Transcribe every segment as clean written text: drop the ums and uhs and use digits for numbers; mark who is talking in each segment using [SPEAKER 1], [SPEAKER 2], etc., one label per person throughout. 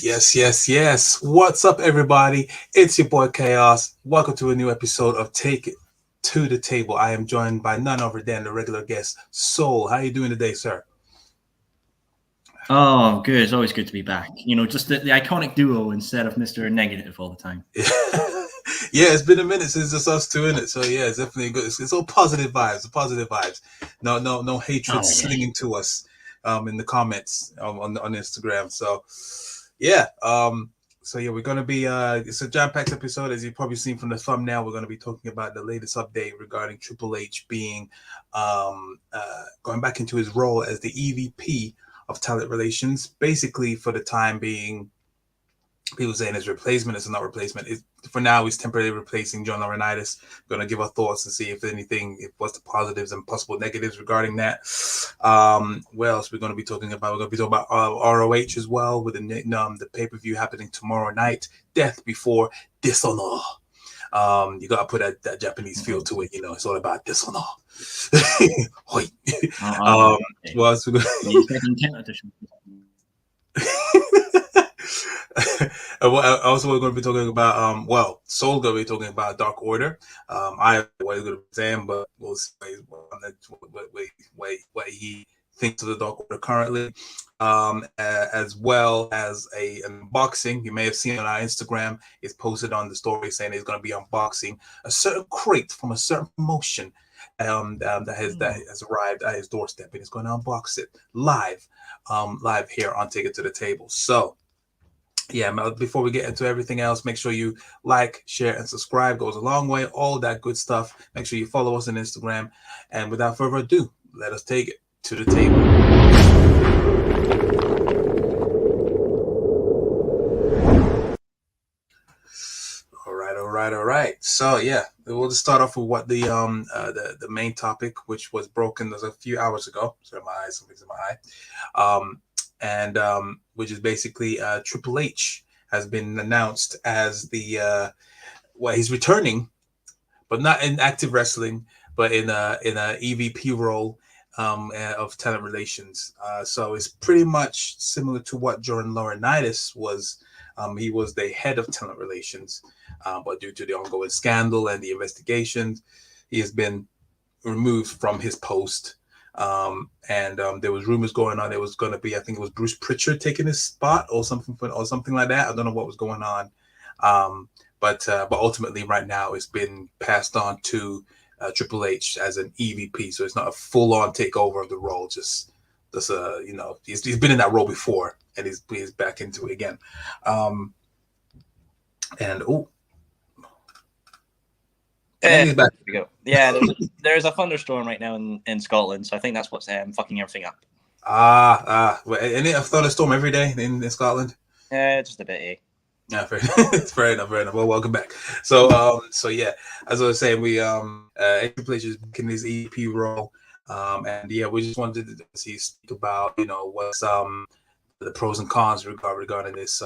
[SPEAKER 1] Yes. What's up, everybody? It's your boy Chaos. Welcome to a new episode of Take It to the Table. I am joined by none other than the regular guest, Soul. How you doing today, sir?
[SPEAKER 2] Oh, good. It's always good to be back. Just the iconic duo instead of Mr. Negative all the time.
[SPEAKER 1] Yeah, it's been a minute since it's us two in it, so yeah, it's definitely good. It's all positive vibes, positive vibes. No hatred
[SPEAKER 2] Oh, yeah.
[SPEAKER 1] slinging to us, in the comments on Instagram. So, yeah, we're gonna be it's a jam-packed episode, as you've probably seen from the thumbnail. We're gonna be talking about the latest update regarding Triple H being going back into his role as the EVP of talent relations, basically for the time being. People saying his replacement is not replacement. For now, he's temporarily replacing John Laurinaitis. We're going to give our thoughts and see if anything, what's the positives and possible negatives regarding that. What else we're going to be talking about? We're going to be talking about ROH as well, with the pay-per-view happening tomorrow night. Death before dishonor. You got to put that Japanese feel to it. It's all about dishonor. Hoi. What else we going Also, we're going to be talking about Soul going to be talking about Dark Order. I was going to be saying, but we'll see what he thinks of the Dark Order currently, as well as an unboxing. You may have seen on our Instagram, it's posted on the story saying he's going to be unboxing a certain crate from a certain promotion that has arrived at his doorstep, and he's going to unbox it live here on Take It to the Table. So, yeah, before we get into everything else, make sure you like, share, and subscribe. Goes a long way. All that good stuff. Make sure you follow us on Instagram. And without further ado, let us take it to the table. All right. So yeah, we'll just start off with what the main topic, which was broken a few hours ago. Sorry, my eyes, something's in my eye. Which is basically Triple H has been announced as he's returning, but not in active wrestling, but in a EVP role of talent relations. So it's pretty much similar to what John Laurinaitis was. He was the head of talent relations, but due to the ongoing scandal and the investigations, he has been removed from his post. There was rumors going on. It was going to be, I think it was Bruce Pritchard taking his spot or something like that. I don't know what was going on. But ultimately right now it's been passed on to Triple H as an EVP. So it's not a full on takeover of the role. Just he's been in that role before, and he's back into it again.
[SPEAKER 3] There we go. Yeah, there's a thunderstorm right now in Scotland, so I think that's what's fucking everything up.
[SPEAKER 1] Any thunderstorm every day in Scotland?
[SPEAKER 3] Just a bit, eh?
[SPEAKER 1] Yeah, fair enough. Well, welcome back. So yeah, as I was saying, we Triple H is in his EP role, and yeah, we just wanted to speak about what's the pros and cons regarding this.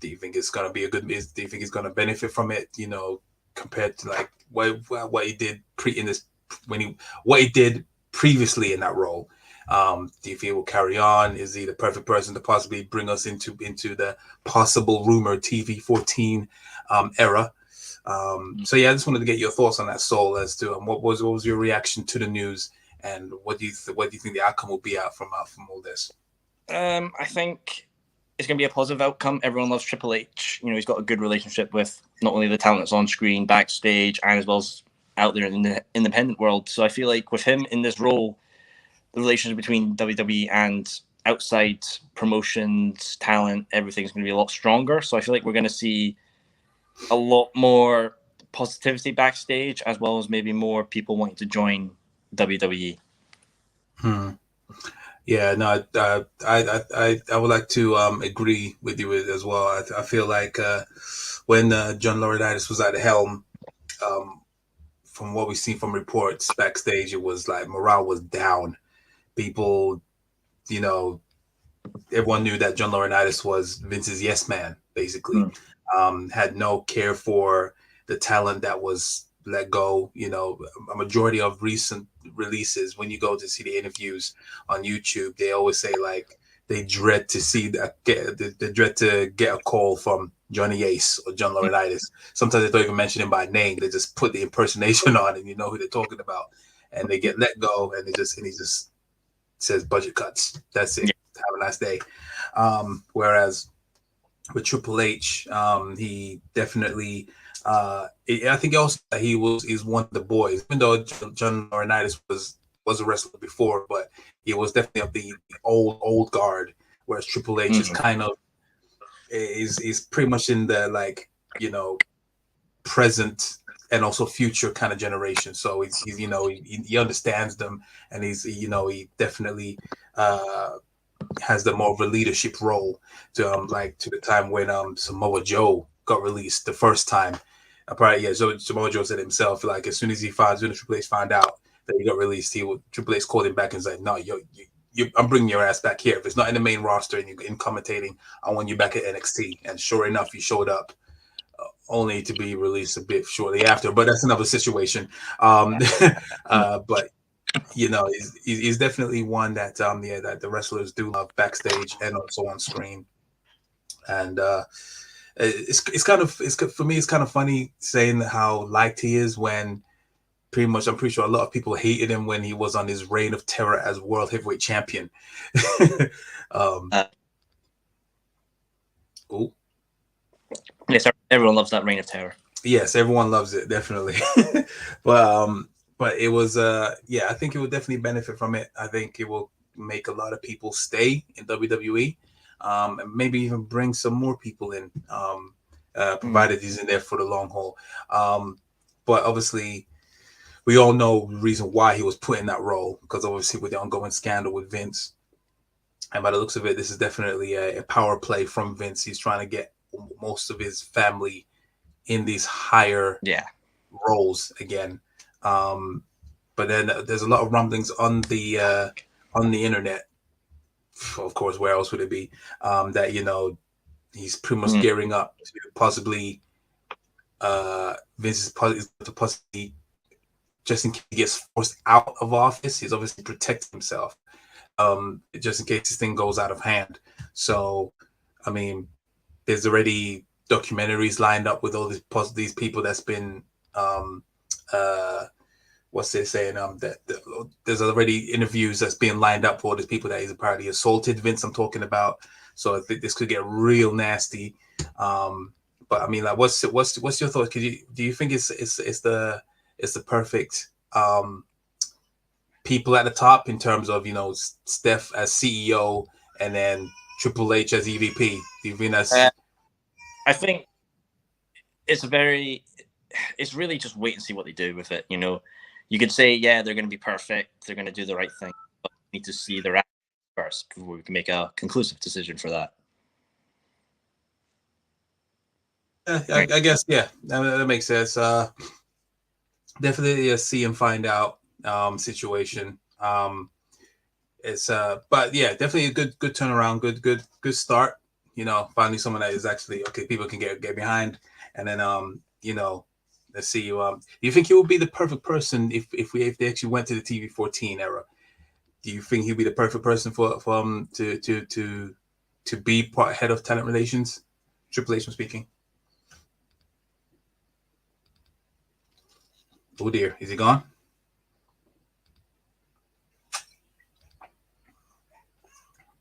[SPEAKER 1] Do you think it's gonna be do you think he's gonna benefit from it? Compared to like what he did what he did previously in that role. Do you feel will carry on? Is he the perfect person to possibly bring us into the possible rumor TV14 era? So yeah, I just wanted to get your thoughts on that, Soul, as to what was your reaction to the news, and what do you think the outcome will be out from all this?
[SPEAKER 3] I think it's going to be a positive outcome. Everyone loves Triple H. He's got a good relationship with not only the talent that's on screen, backstage, and as well as out there in the independent world. So I feel like with him in this role, the relations between WWE and outside promotions, talent, everything's going to be a lot stronger. So I feel like we're going to see a lot more positivity backstage, as well as maybe more people wanting to join WWE.
[SPEAKER 1] Yeah, no, I would like to agree with you as well. I feel like when John Laurinaitis was at the helm, from what we've seen from reports backstage, it was like morale was down. People, everyone knew that John Laurinaitis was Vince's yes man, basically. Had no care for the talent that was let go. A majority of recent releases, when you go to see the interviews on YouTube, they always say like they dread to see that they dread to get a call from Johnny Ace or John Laurinaitis. Sometimes they don't even mention him by name. They just put the impersonation on, and you know who they're talking about. And they get let go, and he just says budget cuts. That's it.
[SPEAKER 3] Yeah.
[SPEAKER 1] Have a nice day. Whereas with Triple H, he definitely. I think also he's one of the boys, even though John Laurinaitis was a wrestler before, but he was definitely of the old guard. Whereas Triple H is kind of is pretty much in the, like, you know, present and also future kind of generation. So he's you know, he understands them, and he's, you know, he definitely has the more of a leadership role to like to the time when Samoa Joe got released the first time. Probably, yeah. So Samoa Joe said himself, like, as soon as Triple H found out that he got released, Triple H called him back and said, "No, I'm bringing your ass back here. If it's not in the main roster and you're in commentating, I want you back at NXT." And sure enough, he showed up, only to be released a bit shortly after. But that's another situation. But you know, he's definitely one that that the wrestlers do love backstage and also on screen. And it's kind of, for me, it's kind of funny saying how liked he is when pretty much, I'm pretty sure a lot of people hated him when he was on his reign of terror as world heavyweight champion.
[SPEAKER 3] Yes, everyone loves that reign of terror.
[SPEAKER 1] Yes, everyone loves it, definitely. But it was I think it will definitely benefit from it. I think it will make a lot of people stay in WWE, and maybe even bring some more people in, provided he's in there for the long haul. But obviously, we all know the reason why he was put in that role, because obviously with the ongoing scandal with Vince. And by the looks of it, this is definitely a power play from Vince. He's trying to get most of his family in these higher roles again. But then there's a lot of rumblings on the internet. Of course, where else would it be? That, you know, he's pretty much gearing up to possibly Vince is possibly, just in case he gets forced out of office, he's obviously protecting himself, just in case this thing goes out of hand. So, I mean, there's already documentaries lined up with all these people that's been, what's they saying? There's already interviews that's being lined up for all these people that he's apparently assaulted Vince. I'm talking about. So I think this could get real nasty. But I mean, like, what's your thoughts? Do you think it's the perfect people at the top in terms of, you know, Steph as CEO and then Triple H as EVP? Do you think that's?
[SPEAKER 3] I think it's really just wait and see what they do with it. You know, you could say, yeah, they're going to be perfect, they're going to do the right thing, but we need to see their actions first before we can make a conclusive decision for that.
[SPEAKER 1] I guess, yeah, that makes sense. Definitely a see and find out situation. It's but yeah, definitely a good turnaround, good start. You know, finally someone that is actually okay, people can get behind. And then you know, let's see. Do you think he would be the perfect person if they actually went to the TV14 era? Do you think he'd be the perfect person for to be head of talent relations? Triple H speaking. Oh dear, is he gone?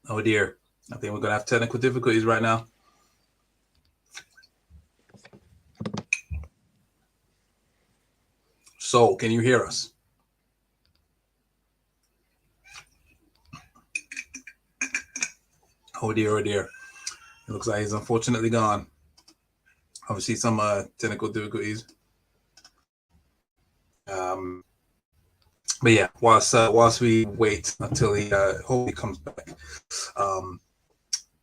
[SPEAKER 1] Oh dear, I think we're gonna have technical difficulties right now. So, can you hear us? Oh dear, oh dear. It looks like he's unfortunately gone. Obviously, some technical difficulties. But yeah, whilst we wait until he hopefully comes back,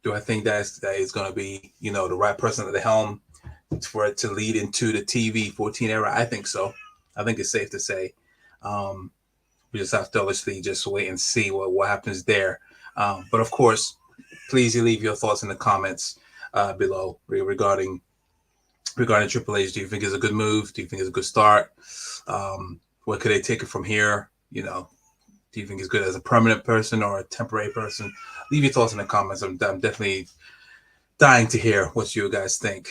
[SPEAKER 1] do I think that is going to be, you know, the right person at the helm for it to lead into the TV14 era? I think so. I think it's safe to say. We just have to obviously just wait and see what happens there. But of course, please leave your thoughts in the comments below regarding Triple H. Do you think it's a good move? Do you think it's a good start? Where could they take it from here? You know, Do you think he's good as a permanent person or a temporary person? Leave your thoughts in the comments. I'm definitely dying to hear what you guys think.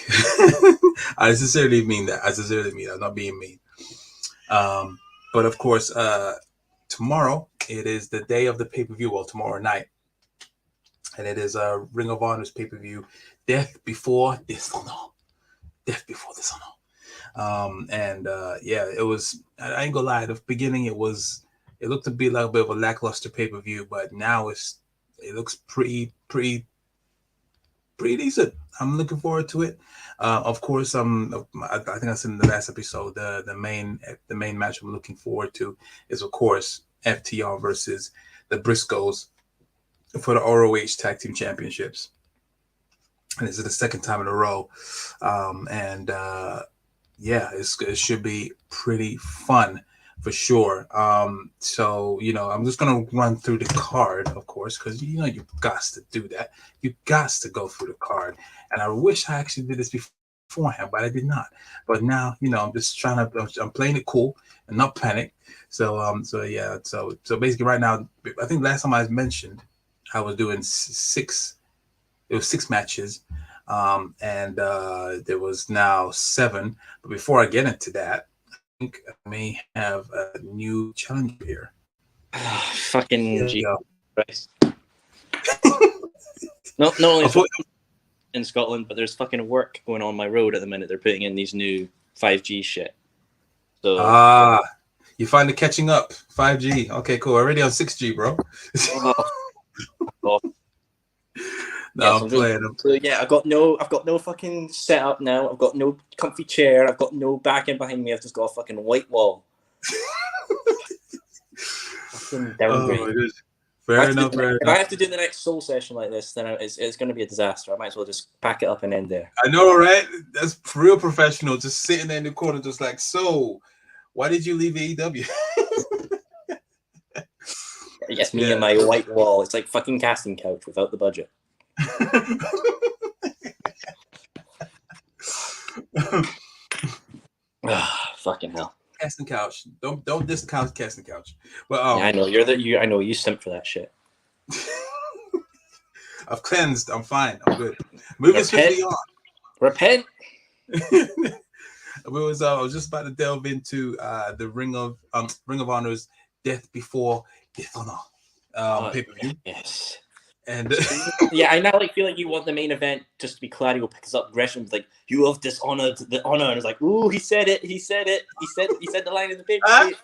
[SPEAKER 1] I sincerely mean that. I'm not being mean. But of course, tomorrow it is the day of the pay-per-view. Well, tomorrow night, and it is Ring of Honor's pay-per-view, Death Before Dishonor. Death Before Dishonor. Yeah, it was. I ain't gonna lie. At the beginning, it looked to be like a bit of a lackluster pay-per-view, but now it looks pretty decent. I'm looking forward to it. Of course, I think I said in the last episode, the main match I'm looking forward to is, of course, FTR versus the Briscoes for the ROH Tag Team Championships. And this is the second time in a row. Yeah, it should be pretty fun for sure. So, I'm just going to run through the card, of course, because, you've got to do that. You've got to go through the card. And I wish I actually did this beforehand, but I did not. But now, I'm just I'm playing it cool and not panic. So basically right now, I think last time I mentioned I was doing six matches. There was now 7. But before I get into that, I think I may have a new challenger here.
[SPEAKER 3] Fucking Jesus Christ. Not only in Scotland, but there's fucking work going on my road at the minute. They're putting in these new 5G shit. So
[SPEAKER 1] you finally catching up. 5G. Okay, cool. Already on 6G, bro. No, I'm playing.
[SPEAKER 3] So yeah, I've got no fucking setup now. I've got no comfy chair. I've got no backing behind me. I've just got a fucking white wall. Fucking downgrade.
[SPEAKER 1] Fair enough.
[SPEAKER 3] If I have to do the next Soul session like this, then it's going to be a disaster. I might as well just pack it up and end there.
[SPEAKER 1] I know, right? That's real professional. Just sitting there in the corner, just like, so, why did you leave AEW?
[SPEAKER 3] Yes, me and my white wall. It's like fucking casting couch without the budget. Fucking hell.
[SPEAKER 1] Casting couch. Don't discount casting couch. Well,
[SPEAKER 3] I know I know you simp for that shit.
[SPEAKER 1] I've cleansed. I'm fine. I'm good. Moving swiftly on.
[SPEAKER 3] Repent.
[SPEAKER 1] I was just about to delve into the Ring of Honor's Death Before Dishonor pay-per-view.
[SPEAKER 3] Yes.
[SPEAKER 1] And
[SPEAKER 3] yeah, I now feel like you want the main event just to be Claudio picks up Gresham like, you have dishonored the honor, and it's like, ooh, he said it. He said the line in the pay-per-view.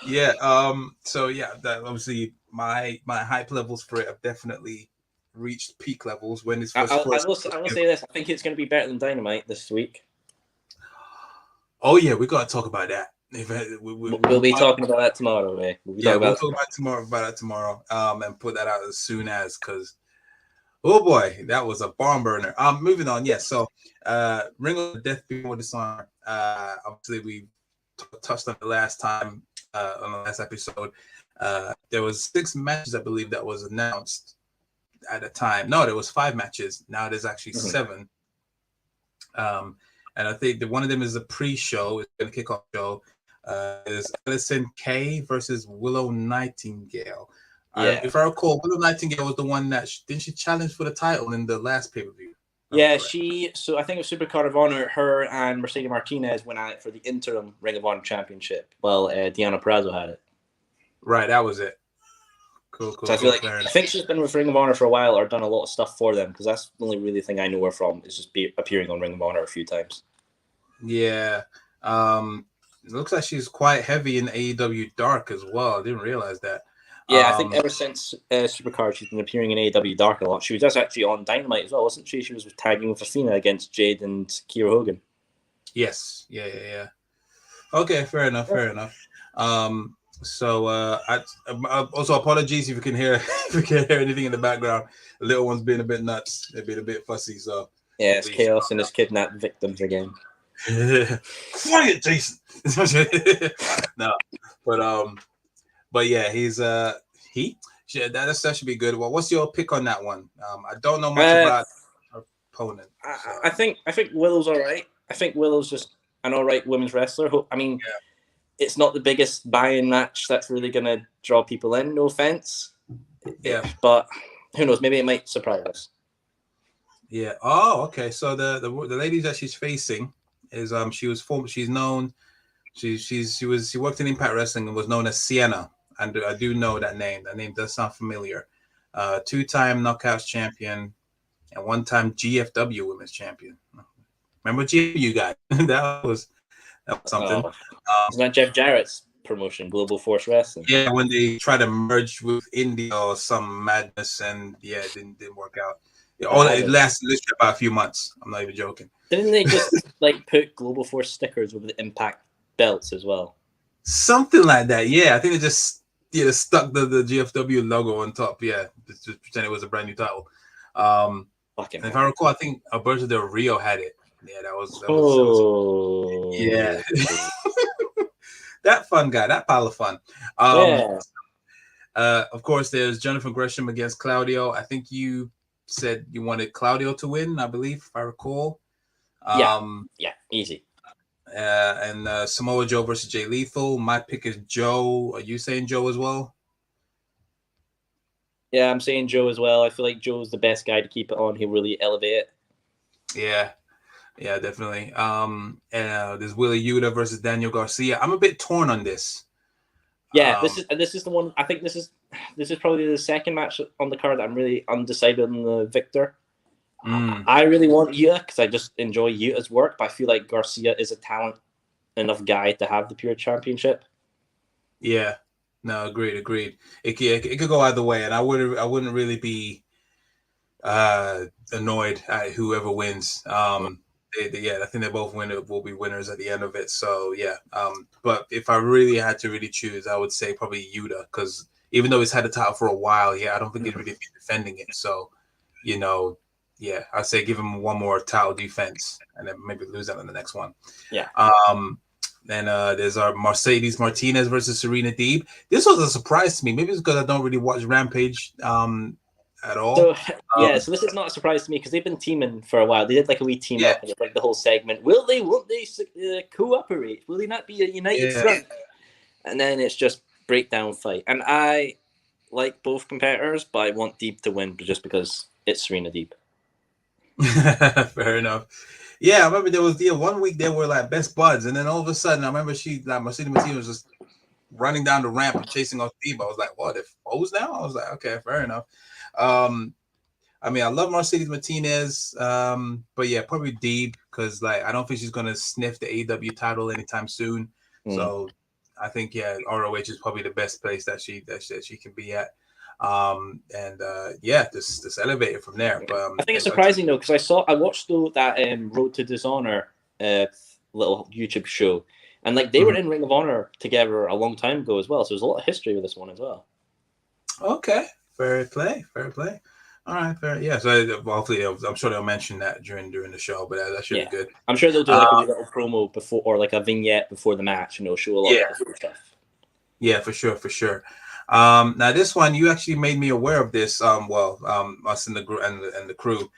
[SPEAKER 1] Yeah. So yeah, that obviously my hype levels for it have definitely reached peak levels when it's first. I will
[SPEAKER 3] say this. I think it's going to be better than Dynamite this week.
[SPEAKER 1] Oh yeah, we got to talk about that.
[SPEAKER 3] We'll be talking about that tomorrow, eh?
[SPEAKER 1] We'll talk about that tomorrow. And put that out as soon as, because oh boy, that was a barn burner. Moving on. Yes. So, Ring of Death Before Dishonor. Obviously we touched on the last time on the last episode. There was 6 matches, I believe, that was announced at the time. No, there was 5 matches. Now there's actually 7. And I think that one of them is a pre-show. It's going to kick off the show. Is Allison Kay versus Willow Nightingale.
[SPEAKER 3] Yeah.
[SPEAKER 1] If I recall, Willow Nightingale was the one that didn't she challenge for the title in the last pay-per-view?
[SPEAKER 3] Yeah, so I think it was Supercard of Honor. Her and Mercedes Martinez went at it for the interim Ring of Honor Championship. Well, Deonna Purrazzo had it.
[SPEAKER 1] Right, that was it. Cool.
[SPEAKER 3] So I think she's been with Ring of Honor for a while, or done a lot of stuff for them, because that's the only really thing I know her from is just appearing on Ring of Honor a few times.
[SPEAKER 1] Yeah. It looks like she's quite heavy in AEW Dark as well. I didn't realize that.
[SPEAKER 3] Yeah, I think ever since Supercard, she's been appearing in AEW Dark a lot. She was just actually on Dynamite as well, wasn't she? She was tagging with Athena against Jade and Kiera Hogan.
[SPEAKER 1] Yes. Yeah. Okay, fair enough. So I also apologies if you can hear anything in the background. The little one's being a bit nuts. They're being a bit fussy. So
[SPEAKER 3] yeah, it's chaos and it's kidnapped victims again.
[SPEAKER 1] Quiet, Jason. No, but yeah, he's that should be good. Well, what's your pick on that one? I don't know much about our opponent. So.
[SPEAKER 3] I think Willow's all right. I think Willow's just an all right women's wrestler. I mean, it's not the biggest buy-in match that's really going to draw people in. No offense.
[SPEAKER 1] Yeah.
[SPEAKER 3] But who knows? Maybe it might surprise us.
[SPEAKER 1] Yeah. Oh, okay. So the lady that she's facing is she worked in Impact Wrestling and was known as Sienna, and I do know that name. That name does sound familiar. 2-time Knockouts champion and 1-time GFW Women's Champion. Remember GFW guy? that was something.
[SPEAKER 3] Isn't that Jeff Jarrett's promotion, Global Force Wrestling?
[SPEAKER 1] Yeah, when they tried to merge with India or some madness, and yeah, it didn't work out. It lasted literally about a few months. I'm not even joking.
[SPEAKER 3] Didn't they just like put Global Force stickers over the Impact belts as well?
[SPEAKER 1] Something like that. Yeah, I think they just stuck the GFW logo on top. Yeah, just pretend it was a brand new title. If I recall, I think Alberto Del Rio had it. Yeah, that was yeah. That fun guy, that pile of fun. Of course, there's Jonathan Gresham against Claudio. I think you said you wanted Claudio to win, I believe, if I recall.
[SPEAKER 3] Yeah, easy.
[SPEAKER 1] And Samoa Joe versus Jay Lethal. My pick is Joe. Are you saying Joe as well?
[SPEAKER 3] Yeah, I'm saying Joe as well. I feel like Joe's the best guy to keep it on. He'll really elevate it.
[SPEAKER 1] Yeah, definitely. And there's Willie Yuta versus Daniel Garcia. I'm a bit torn on this.
[SPEAKER 3] Yeah, this is the one. I think this is probably the second match on the card that I'm really undecided on the victor. I really want Yuta because I just enjoy Yuta's work, but I feel like Garcia is a talent enough guy to have the pure championship. Yeah.
[SPEAKER 1] No, agreed. It could go either way, and I wouldn't really be annoyed at whoever wins. I think they both will be winners at the end of it. So yeah. But if I really had to choose, I would say probably Yuta, because even though he's had the title for a while, I don't think he'd really be defending it. So, I'd say give him one more title defense and then maybe lose out in the next one.
[SPEAKER 3] Yeah.
[SPEAKER 1] Then there's our Mercedes Martinez versus Serena Deeb. This was a surprise to me. Maybe it's because I don't really watch Rampage at all.
[SPEAKER 3] So this is not a surprise to me because they've been teaming for a while. They did like a wee team up, and it's like the whole segment. Won't they cooperate? Will they not be a united front? And then it's just breakdown fight. And I like both competitors, but I want Deeb to win just because it's Serena Deeb.
[SPEAKER 1] Fair enough. Yeah, I remember there was 1 week they were like best buds, and then all of a sudden I remember Mercedes Martinez was just running down the ramp and chasing off Deeb. I was like, what, they're foes now? I was like, okay, fair enough. I mean, I love Mercedes Martinez, but yeah, probably Deeb, because like I don't think she's gonna sniff the AEW title anytime soon. So I think ROH is probably the best place that she can be at. Just elevate it from there. But
[SPEAKER 3] I think it's surprising though, because I watched that Road to Dishonor little YouTube show, and like they were in Ring of Honor together a long time ago as well. So there's a lot of history with this one as well.
[SPEAKER 1] Okay, fair play. All right, fair. Yeah, so hopefully I'm sure they'll mention that during the show, but that should be good.
[SPEAKER 3] I'm sure they'll do like a little promo before, or like a vignette before the match, and they'll show a lot of this stuff. Yeah,
[SPEAKER 1] for sure. Now this one, you actually made me aware of this. Us and the crew,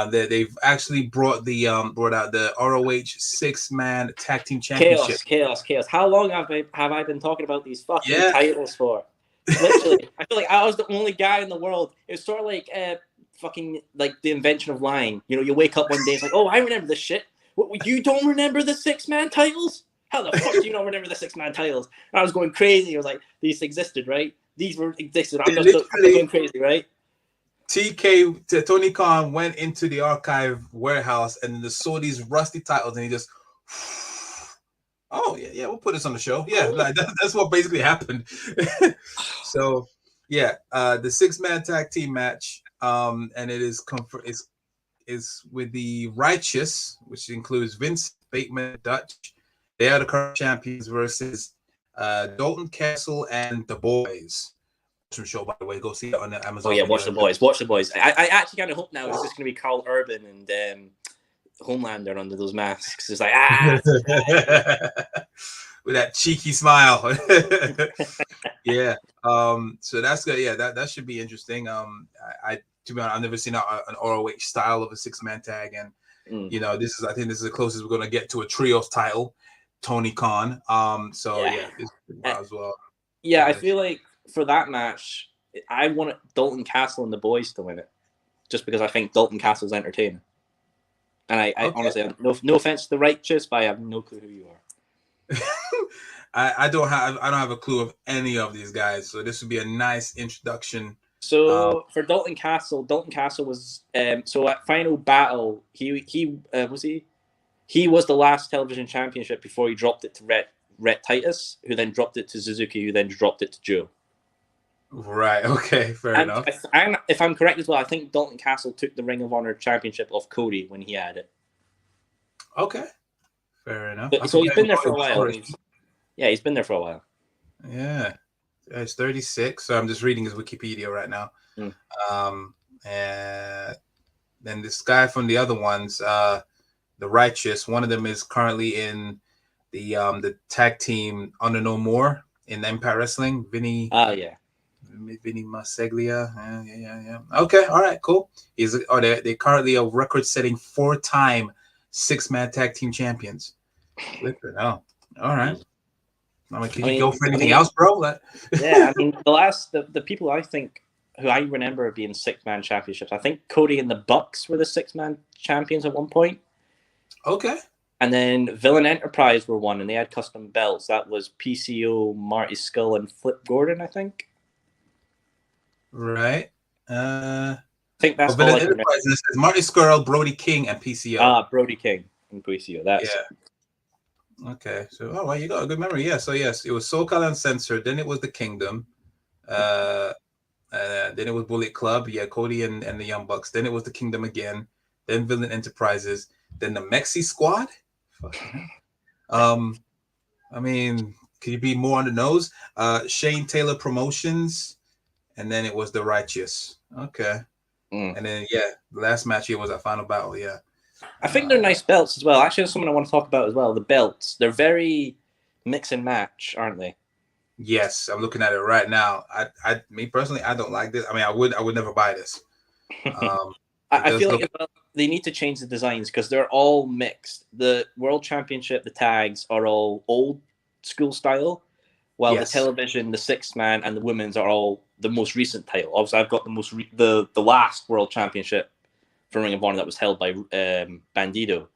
[SPEAKER 1] they've actually brought out the ROH 6-man tag team championship.
[SPEAKER 3] Chaos. How long have I been talking about these fucking titles for? Literally, I feel like I was the only guy in the world. It was sort of like fucking like the invention of lying. You wake up one day, it's like, oh, I remember this shit. What, you don't remember the 6-man titles? How the fuck do you not remember the 6-man titles? And I was going crazy. I was like, these existed, right? These existed. I'm just going crazy, right?
[SPEAKER 1] Tony Khan went into the archive warehouse and just saw these rusty titles, and he just, oh yeah, we'll put this on the show. Yeah, like that's what basically happened. So the 6-man tag team match, and it is with the Righteous, which includes Vince, Bateman, Dutch. They are the current champions versus Dalton Castle and the Boys. Awesome show, by the way. Go see it on Amazon.
[SPEAKER 3] Oh yeah, watch the Boys. I actually kind of hope now it's just going to be Carl Urban and Homelander under those masks. It's like
[SPEAKER 1] with that cheeky smile. Yeah. So that's good. Yeah, that should be interesting. To be honest, I've never seen an ROH style of a 6-man tag, and I think this is the closest we're going to get to a trios title. Tony Khan. So
[SPEAKER 3] Yeah.
[SPEAKER 1] yeah, this as well.
[SPEAKER 3] Yeah, I feel like for that match, I want Dalton Castle and the boys to win it, just because I think Dalton Castle's entertaining. And I honestly, no offense to the Righteous, but I have no clue who you are.
[SPEAKER 1] I don't have a clue of any of these guys, so this would be a nice introduction.
[SPEAKER 3] So for Dalton Castle was so at Final Battle, he was the last television championship before he dropped it to Rhett Titus, who then dropped it to Suzuki, who then dropped it to Joe.
[SPEAKER 1] Right. Okay. Fair enough.
[SPEAKER 3] And if I'm correct as well, I think Dalton Castle took the Ring of Honor championship off Cody when he had it.
[SPEAKER 1] Okay. Fair enough.
[SPEAKER 3] So he's been there for a while. He's been there for a while.
[SPEAKER 1] Yeah. It's 36. So I'm just reading his Wikipedia right now. And then this guy from the other ones, the Righteous, one of them is currently in the tag team Under No More in Empire Wrestling. Vinny Maseglia. Yeah. Okay, all right, cool. They currently are record-setting 4-time 6-man tag team champions. Listen, all right. Can you go for anything else, bro?
[SPEAKER 3] Yeah, I mean, the people who I remember being 6-man championships. I think Cody and the Bucks were the 6-man champions at one point.
[SPEAKER 1] Okay.
[SPEAKER 3] And then Villain Enterprise were one, and they had custom belts. That was PCO, Marty Skull, and Flip Gordon, I think.
[SPEAKER 1] Right.
[SPEAKER 3] I think that's
[SPEAKER 1] Villain Enterprise. This is Marty Skull, Brody King, and PCO.
[SPEAKER 3] Brody King and PCO. That's
[SPEAKER 1] Okay. So, well, you got a good memory. Yeah. So, yes, it was SoCal Uncensored. Then it was the Kingdom. Then it was Bullet Club. Yeah, Cody and the Young Bucks. Then it was the Kingdom again. Then Villain Enterprises. Then the Mexi Squad. I mean, can you be more on the nose? Shane Taylor Promotions. And then it was the Righteous. Okay. And then, the last match here was our Final Battle. Yeah.
[SPEAKER 3] I think they're nice belts as well. Actually, that's something I want to talk about as well. The belts. They're very mix and match, aren't they?
[SPEAKER 1] Yes. I'm looking at it right now. Me personally, I don't like this. I mean, I would never buy this.
[SPEAKER 3] I feel like they need to change the designs because they're all mixed. The World Championship, the tags are all old school style, while the television, the 6-man, and the women's are all the most recent title. Obviously, I've got the last World Championship for Ring of Honor that was held by Bandido.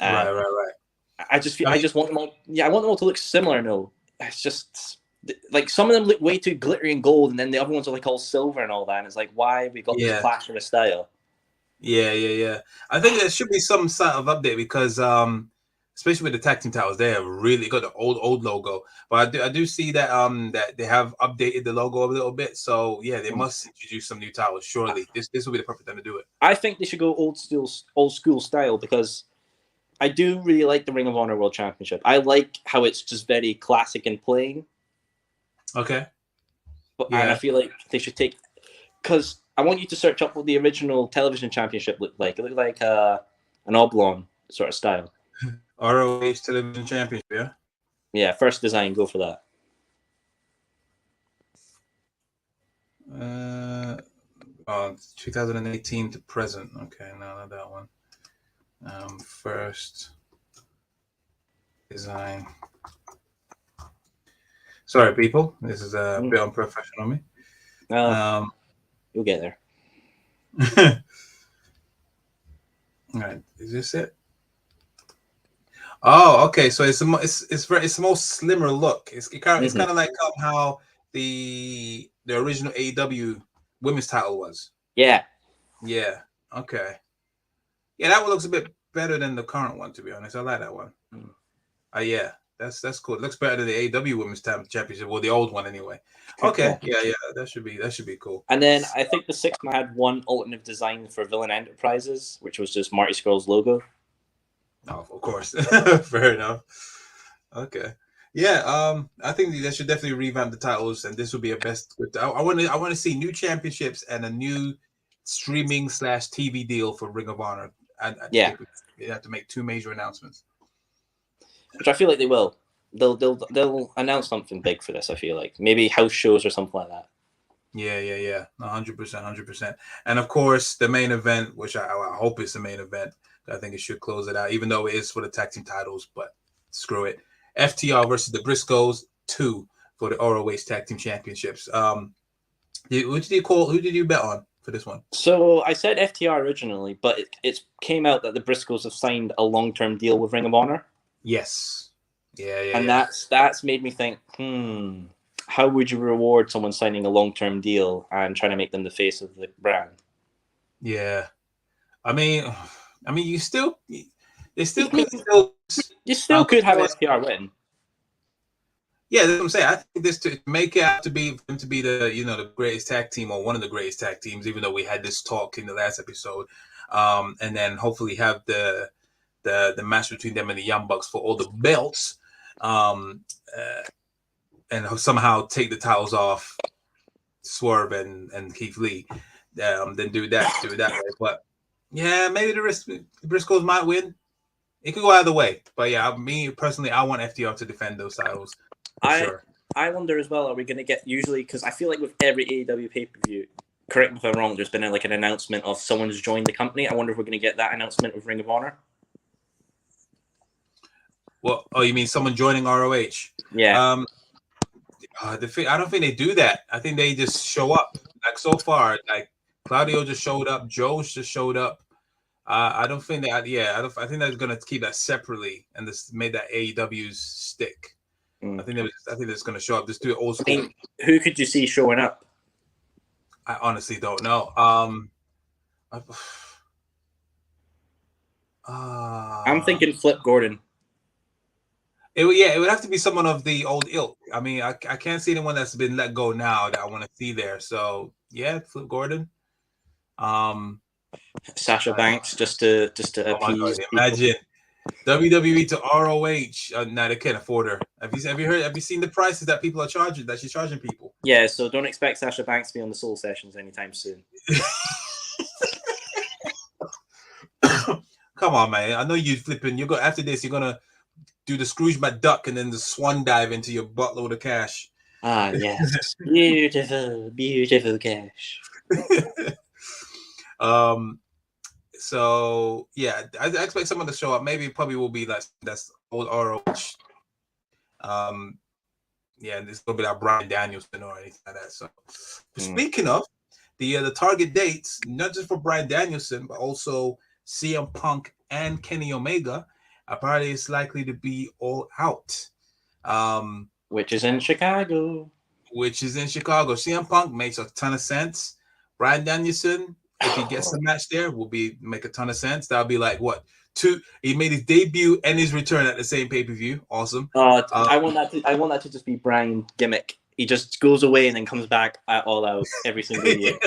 [SPEAKER 1] Right.
[SPEAKER 3] I just want them all. Yeah, I want them all to look similar. No, it's just like some of them look way too glittery and gold, and then the other ones are like all silver and all that. And it's like, why have we got this clash of a style?
[SPEAKER 1] Yeah. I think there should be some sort of update because, especially with the tag team titles, they have really got the old logo. But I do see that that they have updated the logo a little bit. So yeah, they must introduce some new titles. Surely this will be the perfect time to do it.
[SPEAKER 3] I think they should go old school style because I do really like the Ring of Honor World Championship. I like how it's just very classic and plain.
[SPEAKER 1] Okay.
[SPEAKER 3] And I feel like they should take because I want you to search up what the original television championship looked like. It looked like an oblong sort of style.
[SPEAKER 1] ROH Television Championship, yeah?
[SPEAKER 3] Yeah, first design, go for that.
[SPEAKER 1] 2018 to present. Okay, no, not that one. First design. Sorry, people. This is a bit unprofessional of me.
[SPEAKER 3] You'll get there.
[SPEAKER 1] All right, is this it? Oh, okay. So it's a more slimmer look. It's kind of like how the original AEW women's title was. Yeah. Okay. Yeah, that one looks a bit better than the current one. To be honest, I like that one. Yeah, that's cool. It looks better than the AEW women's championship, well, the old one anyway. Okay. Yeah. That should be cool.
[SPEAKER 3] And then I think the 6-man had one alternative design for Villain Enterprises, which was just Marty Scurll's logo.
[SPEAKER 1] Oh, of course. Fair enough. Okay. Yeah. I think they should definitely revamp the titles, and this would be a best. I want to see new championships and a new streaming / TV deal for Ring of Honor. They have to make 2 major announcements.
[SPEAKER 3] Which I feel like they will. They'll announce something big for this. I feel like maybe house shows or something like that.
[SPEAKER 1] Yeah. 100%. And of course, the main event, which I hope is the main event. I think it should close it out, even though it is for the tag team titles. But screw it. FTR versus the Briscoes 2 for the ROH Tag Team Championships. Who did you bet on for this one?
[SPEAKER 3] So I said FTR originally, but it came out that the Briscoes have signed a long-term deal with Ring of Honor.
[SPEAKER 1] Yes. Yeah.
[SPEAKER 3] And that's made me think, how would you reward someone signing a long-term deal and trying to make them the face of the brand?
[SPEAKER 1] Yeah. I mean, you still could
[SPEAKER 3] could have FTR win.
[SPEAKER 1] Yeah, that's what I'm saying. I think this to make it out to be them to be the the greatest tag team or one of the greatest tag teams, even though we had this talk in the last episode, and then hopefully have the match between them and the Young Bucks for all the belts, and somehow take the titles off Swerve and Keith Lee, then do that way. But yeah, maybe the Briscoes might win. It could go either way. But yeah, me personally, I want FTR to defend those titles. Sure.
[SPEAKER 3] I wonder as well, are we going to get usually, because I feel like with every AEW pay-per-view, correct me if I'm wrong, there's been an announcement of someone's joined the company. I wonder if we're going to get that announcement with Ring of Honor.
[SPEAKER 1] Well, you mean someone joining ROH?
[SPEAKER 3] Yeah.
[SPEAKER 1] I don't think they do that. I think they just show up. Like so far, like Claudio just showed up, Joe's just showed up. I don't think that. Yeah, I think they're gonna keep that separately and just made that AEW's stick. I think they're just gonna show up. Just do it old school.
[SPEAKER 3] Who could you see showing up?
[SPEAKER 1] I honestly don't know.
[SPEAKER 3] I'm thinking Flip Gordon.
[SPEAKER 1] It would have to be someone of the old ilk. I mean, I can't see anyone that's been let go now that I want to see there. So yeah, Flip Gordon.
[SPEAKER 3] Sasha Banks just to appease.
[SPEAKER 1] Imagine WWE to ROH. Now they can't afford her. Have you seen the prices that people are charging? That she's charging people.
[SPEAKER 3] Yeah, so don't expect Sasha Banks to be on the Soul Sessions anytime soon.
[SPEAKER 1] Come on, man. I know you flipping. You go after this. You're gonna do the Scrooge McDuck and then the swan dive into your buttload of cash.
[SPEAKER 3] Ah, yes. beautiful cash.
[SPEAKER 1] So yeah, I expect someone to show up. Maybe probably will be like that's old ROH. Yeah, and this will be like Bryan Danielson or anything like that. So speaking of the target dates, not just for Bryan Danielson, but also CM Punk and Kenny Omega. Apparently, it's likely to be All Out,
[SPEAKER 3] which is in Chicago.
[SPEAKER 1] CM Punk makes a ton of sense. Bryan Danielson, if he gets a match there, will make a ton of sense. That'll be like what? He made his debut and his return at the same pay-per-view. Awesome.
[SPEAKER 3] I want that to just be Bryan gimmick. He just goes away and then comes back at All Out every single year.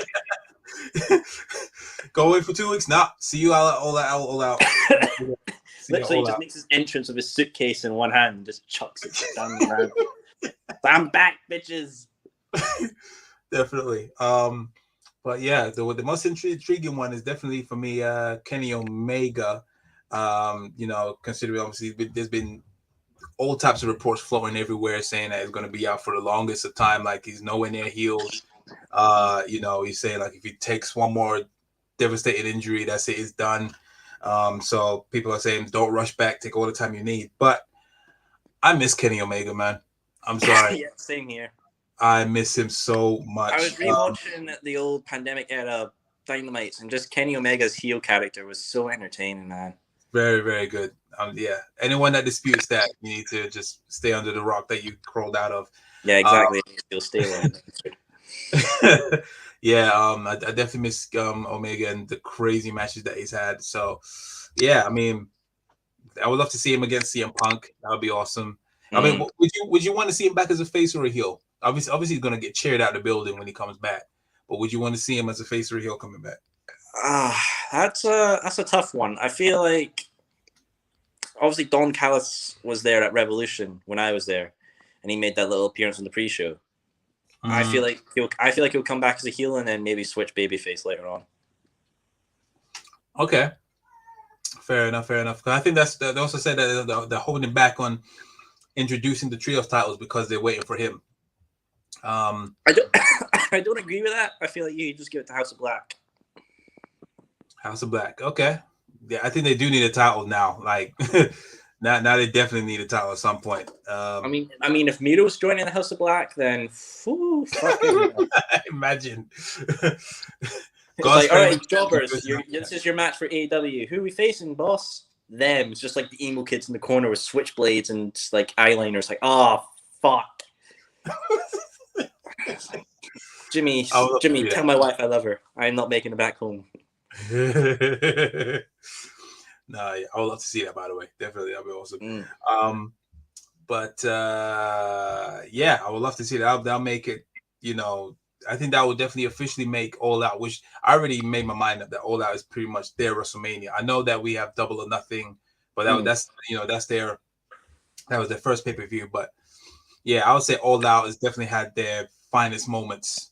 [SPEAKER 1] Go away for 2 weeks. Nah, see you all out.
[SPEAKER 3] Literally, he just makes his entrance with his suitcase in one hand and just chucks it down the ground. I'm back, bitches.
[SPEAKER 1] Definitely. But yeah, the most intriguing one is definitely for me, Kenny Omega. Considering obviously there's been all types of reports flowing everywhere saying that he's going to be out for the longest of time, like he's nowhere near healed. He's saying like if he takes one more devastating injury, that's it, it's done. So people are saying don't rush back, take all the time you need. But I miss Kenny Omega, man. I'm sorry.
[SPEAKER 3] Yeah, same here.
[SPEAKER 1] I miss him so much.
[SPEAKER 3] I was rewatching the old pandemic era Dynamites, and just Kenny Omega's heel character was so entertaining, man.
[SPEAKER 1] Very, very good. Yeah. Anyone that disputes that, you need to just stay under the rock that you crawled out of.
[SPEAKER 3] Yeah, exactly. You'll stay
[SPEAKER 1] there. Yeah, I definitely miss Omega and the crazy matches that he's had. So, yeah, I mean, I would love to see him against CM Punk. That would be awesome. I mean, would you want to see him back as a face or a heel? Obviously, he's going to get cheered out of the building when he comes back. But would you want to see him as a face or a heel coming back?
[SPEAKER 3] That's a tough one. I feel like obviously Don Callis was there at Revolution when I was there, and he made that little appearance on the pre-show. I feel like he'll come back as a heel and then maybe switch babyface later on.
[SPEAKER 1] Okay, fair enough. I think they also said that they're holding back on introducing the trios titles because they're waiting for him.
[SPEAKER 3] I don't agree with that. I feel like you just give it to House of Black.
[SPEAKER 1] House of Black, okay. Yeah, I think they do need a title now. Like Now they definitely need a title at some point.
[SPEAKER 3] I mean, if Miro's joining the House of Black, then fucking
[SPEAKER 1] imagine.
[SPEAKER 3] it's like, all right, jobbers, this is your match for AEW. Who are we facing, boss? Them. It's just like the emo kids in the corner with switchblades and like eyeliners. Like, oh fuck. Jimmy, tell my wife I love her. I'm not making it back home.
[SPEAKER 1] No, yeah, I would love to see that. By the way, definitely, that'd be awesome. But yeah, I would love to see that. That'll make it. You know, I think that would definitely officially make All Out. Which I already made my mind up that All Out is pretty much their WrestleMania. I know that we have Double or Nothing, but that's their. That was their first pay-per-view. But yeah, I would say All Out has definitely had their finest moments.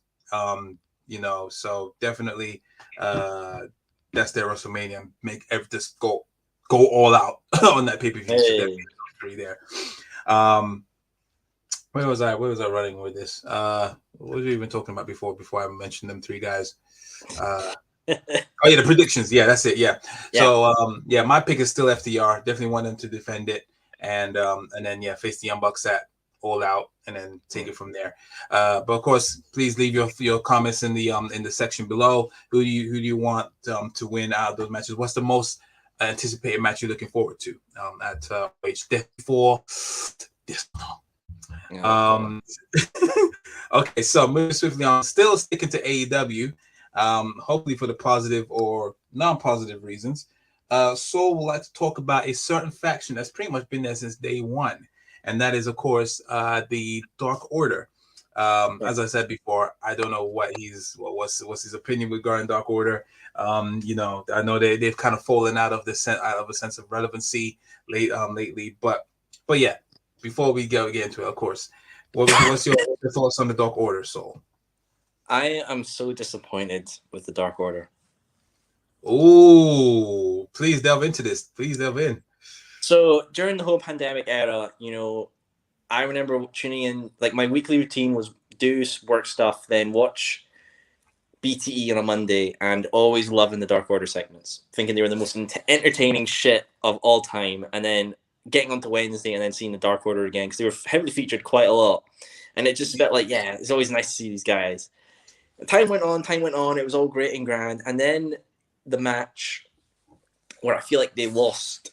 [SPEAKER 1] You know, so definitely. That's their WrestleMania. Make everything go all out on that pay-per-view.
[SPEAKER 3] Hey.
[SPEAKER 1] So there. Where was I running with this? What were we even talking about before I mentioned them three guys? Oh yeah, the predictions. Yeah, that's it. Yeah. So my pick is still FTR. Definitely want them to defend it, and then face the Young Bucks at All Out, and then take it from there. But of course, please leave your comments in the section below. Who do you want to win out of those matches? What's the most anticipated match you're looking forward to at before this? Okay, so moving swiftly on. Still sticking to AEW. Hopefully for the positive or non-positive reasons. Saul would like to talk about a certain faction that's pretty much been there since day one. And that is, of course, the Dark Order. As I said before, I don't know what's his opinion regarding Dark Order. You know, I know they've kind of fallen out of a sense of relevancy lately. But yeah, before we get into it, of course, what's your thoughts on the Dark Order, Saul?
[SPEAKER 3] I am so disappointed with the Dark Order.
[SPEAKER 1] Oh, please delve into this. Please delve in.
[SPEAKER 3] So during the whole pandemic era, you know, I remember tuning in, like my weekly routine was do work stuff, then watch BTE on a Monday, and always loving the Dark Order segments, thinking they were the most entertaining shit of all time, and then getting onto Wednesday and then seeing the Dark Order again, because they were heavily featured quite a lot, and it just felt like, yeah, it's always nice to see these guys. Time went on, it was all great and grand, and then the match where I feel like they lost,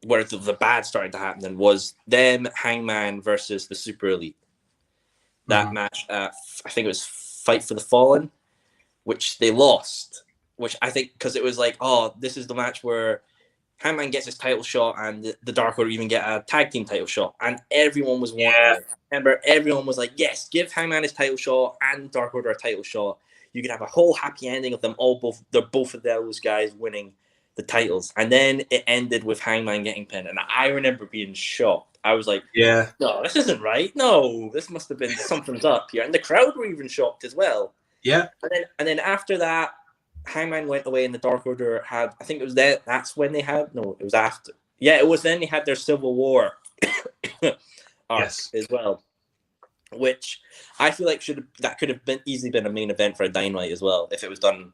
[SPEAKER 3] where the bad started to happen, then was them, Hangman versus the Super Elite. That match, I think it was Fight for the Fallen, which they lost, which I think because it was like, oh, this is the match where Hangman gets his title shot and the Dark Order even get a tag team title shot, and everyone was wanting it. Remember, everyone was like, yes, give Hangman his title shot and Dark Order a title shot. You could have a whole happy ending of them both of those guys winning the titles. And then it ended with Hangman getting pinned, and I remember being shocked. I was like,
[SPEAKER 1] yeah,
[SPEAKER 3] no, this isn't right. No, this must have been something's up here. And the crowd were even shocked as well.
[SPEAKER 1] Yeah.
[SPEAKER 3] And then after that, Hangman went away and the Dark Order had, I think it was that's when they had, no, it was after. Yeah, it was then they had their Civil War arc as well, which I feel like could have been easily been a main event for a Dynamite as well, if it was done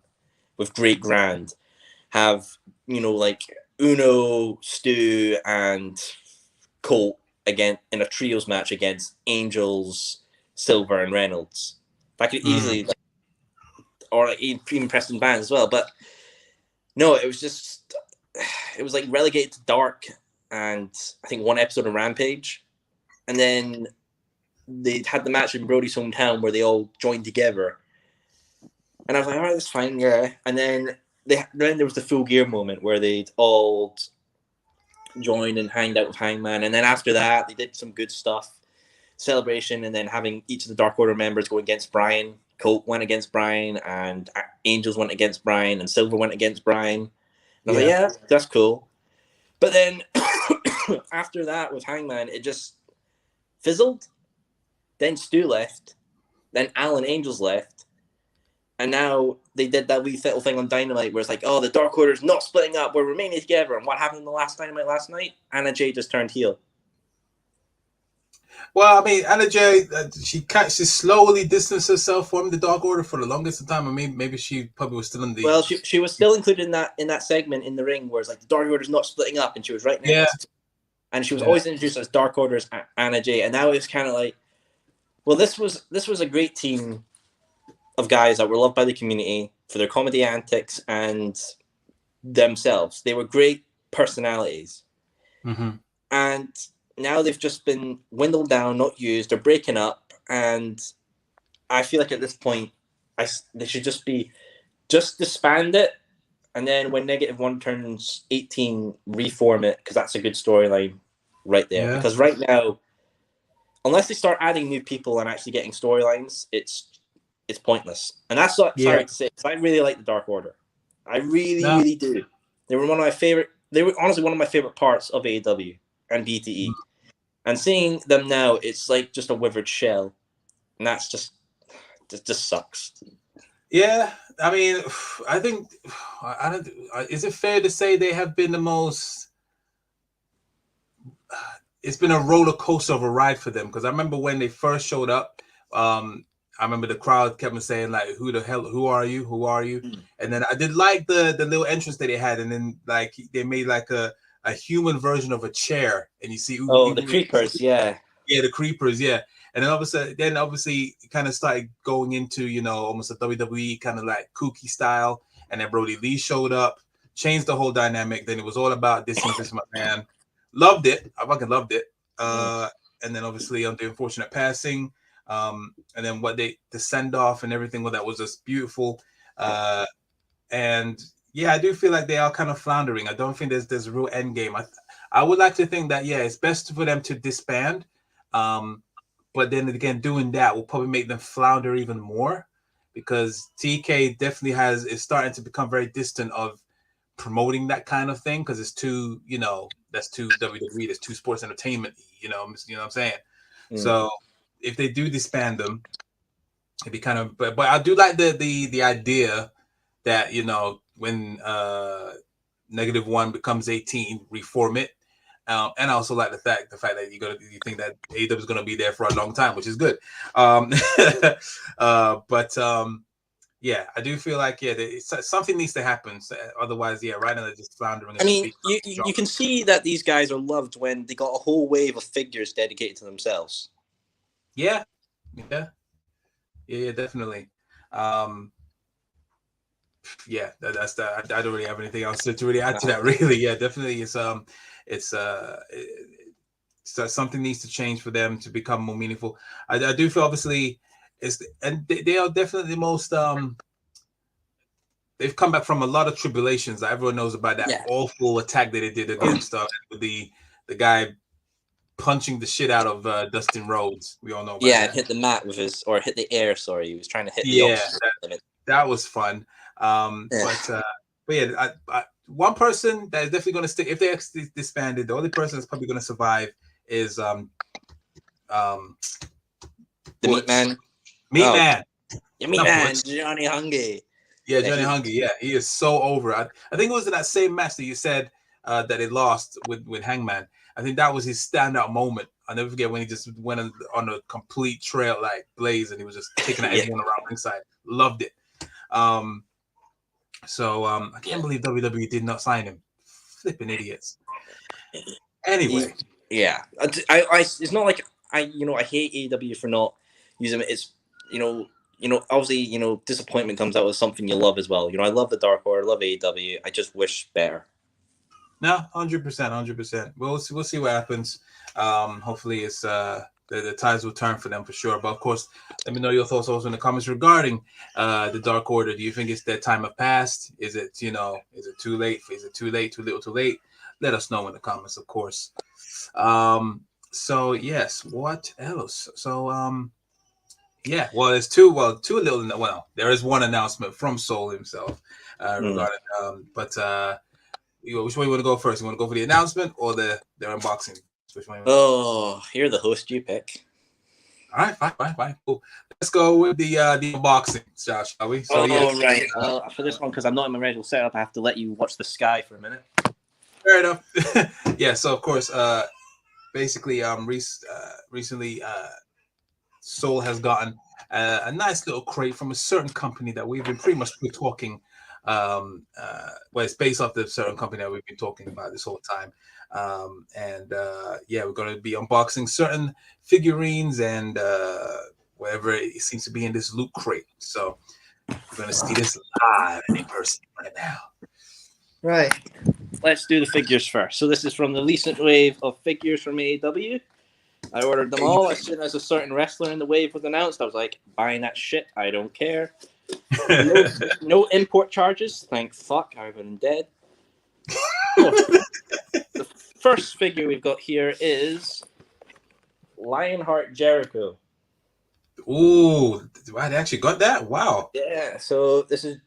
[SPEAKER 3] with great grand. Have, you know, like Uno, Stu, and Colt again in a trios match against Angels, Silver, and Reynolds. That could easily, or like even Preston Band as well. But no, it was like relegated to dark, and I think one episode of Rampage, and then they had the match in Brody's hometown where they all joined together, and I was like, all right, that's fine, yeah. And then there was the Full Gear moment where they'd all joined and hanged out with Hangman, and then after that they did some good stuff, celebration, and then having each of the Dark Order members go against Bryan. Colt went against Bryan, and Angels went against Bryan, and Silver went against Bryan. And I was like, yeah, that's cool. But then after that with Hangman, it just fizzled. Then Stu left, then Alan Angels left, and now they did that wee little thing on Dynamite where it's like, oh, the Dark Order's not splitting up, we're remaining together. And what happened in the last Dynamite last night? Anna Jay just turned heel.
[SPEAKER 1] Well, I mean, Anna Jay, she slowly distanced herself from the Dark Order for the longest time. I mean, maybe she probably was still in the...
[SPEAKER 3] Well, she was still included in that segment in the ring where it's like, the Dark Order's not splitting up, and she was right next to...
[SPEAKER 4] and she was always introduced as Dark Order's Anna Jay, and now it's kind of like, well, this was a great team of guys that were loved by the community for their comedy antics and themselves. They were great personalities, and now they've just been dwindled down, not used. They're breaking up, and I feel like at this point, they should just disband it, and then when -1 turns 18, reform it, because that's a good storyline right there.
[SPEAKER 1] Yeah.
[SPEAKER 4] Because right now, unless they start adding new people and actually getting storylines, it's pointless. And that's what sorry to say, because I really like the Dark Order. I really do. They were honestly one of my favorite parts of AEW and BTE. And seeing them now, it's like just a withered shell, and that's just sucks.
[SPEAKER 1] Yeah, I mean, I think is it fair to say they have been the most? It's been a roller coaster of a ride for them, because I remember when they first showed up. I remember the crowd kept on saying like, "Who the hell? Who are you? Who are you?" And then I did like the little entrance that they had, and then like they made like a human version of a chair, and you see
[SPEAKER 4] the creepers,
[SPEAKER 1] the creepers, and then obviously it kind of started going into, you know, almost a WWE kind of like kooky style, and then Brody Lee showed up, changed the whole dynamic. Then it was all about this my man. Loved it. I fucking loved it. And then obviously on the unfortunate passing, and then the send off and everything, that was just beautiful. And yeah, I do feel like they are kind of floundering. I don't think there's a real end game. I would like to think that it's best for them to disband. But then again, doing that will probably make them flounder even more, because TK definitely is starting to become very distant of promoting that kind of thing, because it's too, you know, that's too WWE, that's too sports entertainment, you know what I'm saying? So if they do disband them, it'd be kind of, but I do like the idea that, you know, when -1 becomes 18, reform it. And I also like the fact that you think that AEW is going to be there for a long time, which is good. Yeah, I do feel like something needs to happen. So otherwise, right now they're just floundering.
[SPEAKER 4] I mean, you can see that these guys are loved when they got a whole wave of figures dedicated to themselves.
[SPEAKER 1] Yeah, definitely. That's that. I don't really have anything else to really add to that. Really, definitely. It's something needs to change for them to become more meaningful. I do feel obviously they are definitely the most. They've come back from a lot of tribulations. Everyone knows about that awful attack that they did against the guy punching the shit out of Dustin Rhodes. We all know about that.
[SPEAKER 4] And hit the mat with hit the air. Sorry, he was trying to hit the oxygen.
[SPEAKER 1] That was fun. But one person that is definitely going to stick if they disbanded. The only person that's probably going to survive is the
[SPEAKER 4] Meat Man.
[SPEAKER 1] Man.
[SPEAKER 4] The Meat Man, Johnny Hungee.
[SPEAKER 1] Yeah, Johnny Hungee. Yeah, he is so over. I think it was in that same match that you said that they lost with Hangman. I think that was his standout moment. I'll never forget when he just went on a complete trail like Blaze, and he was just taking at everyone around ringside. Loved it. I can't believe WWE did not sign him. Flipping idiots. Anyway,
[SPEAKER 4] it's not like I hate AEW for not using it. It's obviously disappointment comes out with something you love as well. I love the Dark Order, I love AEW. I just wish better.
[SPEAKER 1] No, 100%. We'll see what happens. Hopefully, it's the tides will turn for them for sure. But of course, let me know your thoughts also in the comments regarding the Dark Order. Do you think it's that time have passed? Is it is it too late? Is it too late? Too little? Too late? Let us know in the comments, of course. So yes, what else? So there's two little. Well, there is one announcement from Soul himself regarding. Which way you want to go first? You want to go for the announcement or their unboxing? Which one?
[SPEAKER 4] You're the host. You pick.
[SPEAKER 1] All right, fine. Cool. Let's go with the unboxing, Josh, shall we? So,
[SPEAKER 4] right. For this one, because I'm not in my regular setup, I have to let you watch the sky for a minute.
[SPEAKER 1] Fair enough. So of course, basically, recently, Soul has gotten a nice little crate from a certain company that we've been pretty much talking Well, it's based off the certain company that we've been talking about this whole time. Yeah, we're going to be unboxing certain figurines and whatever it seems to be in this loot crate. So we're going to see this live and in person right now.
[SPEAKER 3] Right. Let's do the figures first. So this is from the recent wave of figures from AEW. I ordered them all. As soon as a certain wrestler in the wave was announced, I was like, buying that shit. I don't care. No import charges. Thank fuck. I would have been dead. The first figure we've got here is Lionheart Jericho.
[SPEAKER 1] Ooh, I actually got that? Wow.
[SPEAKER 3] Yeah, so this is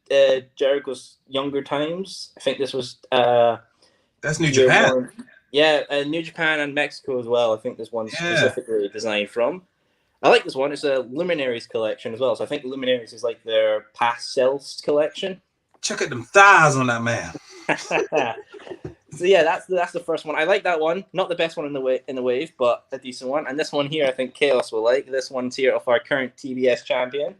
[SPEAKER 3] Jericho's younger times. I think this was
[SPEAKER 1] that's New Japan.
[SPEAKER 3] New Japan and Mexico as well. I think this one's specifically designed from. I like this one. It's a Luminaries collection as well. So I think Luminaries is like their past selves collection.
[SPEAKER 1] Check out them thighs on that man.
[SPEAKER 3] So yeah, that's the first one. I like that one. Not the best one in the wave, but a decent one. And this one here, I think Chaos will like. This one's here of our current TBS champion.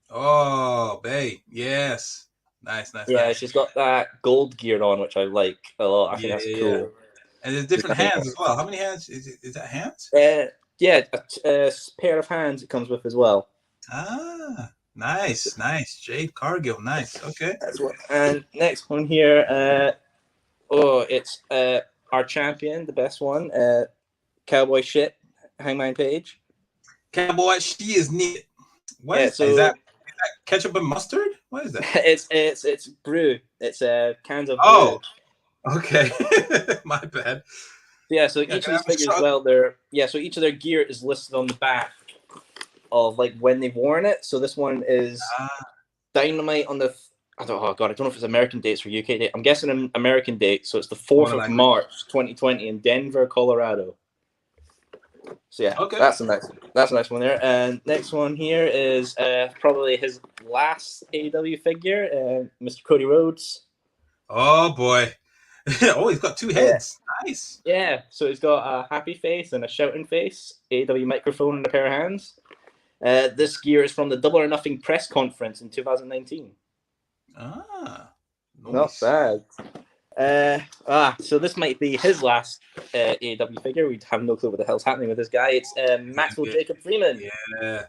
[SPEAKER 1] Oh, babe, yes, nice.
[SPEAKER 3] Yeah,
[SPEAKER 1] nice.
[SPEAKER 3] she's got that gold gear on, which I like a lot. I think that's cool.
[SPEAKER 1] And there's different hands as well. How many hands is that? Hands?
[SPEAKER 3] Yeah, a pair of hands it comes with as well.
[SPEAKER 1] Ah, nice. Jade Cargill, nice. Okay.
[SPEAKER 3] That's what. And next one here. It's our champion, the best one, Cowboy Shit, Hangman Page.
[SPEAKER 1] Cowboy, she is neat. What is that ketchup and mustard? What is that?
[SPEAKER 3] It's brew. It's cans of brew.
[SPEAKER 1] Oh, okay. My bad.
[SPEAKER 3] Yeah, so each of these figures, so each of their gear is listed on the back of like when they've worn it. So this one is Dynamite on the. I don't know if it's American dates or UK date. I'm guessing an American date, so it's the 4th of March, 2020 in Denver, Colorado. So yeah, that's a nice one there. And next one here is probably his last AEW figure, Mr. Cody Rhodes.
[SPEAKER 1] Oh boy. Oh, he's got two heads. Yeah. Nice.
[SPEAKER 3] Yeah, so he's got a happy face and a shouting face, AEW microphone and a pair of hands. This gear is from the Double or Nothing press conference in 2019.
[SPEAKER 1] Ah,
[SPEAKER 3] nice. Not bad. So this might be his last AEW figure. We have no clue what the hell's happening with this guy. It's Maxwell Jacob Freeman.
[SPEAKER 1] Yeah,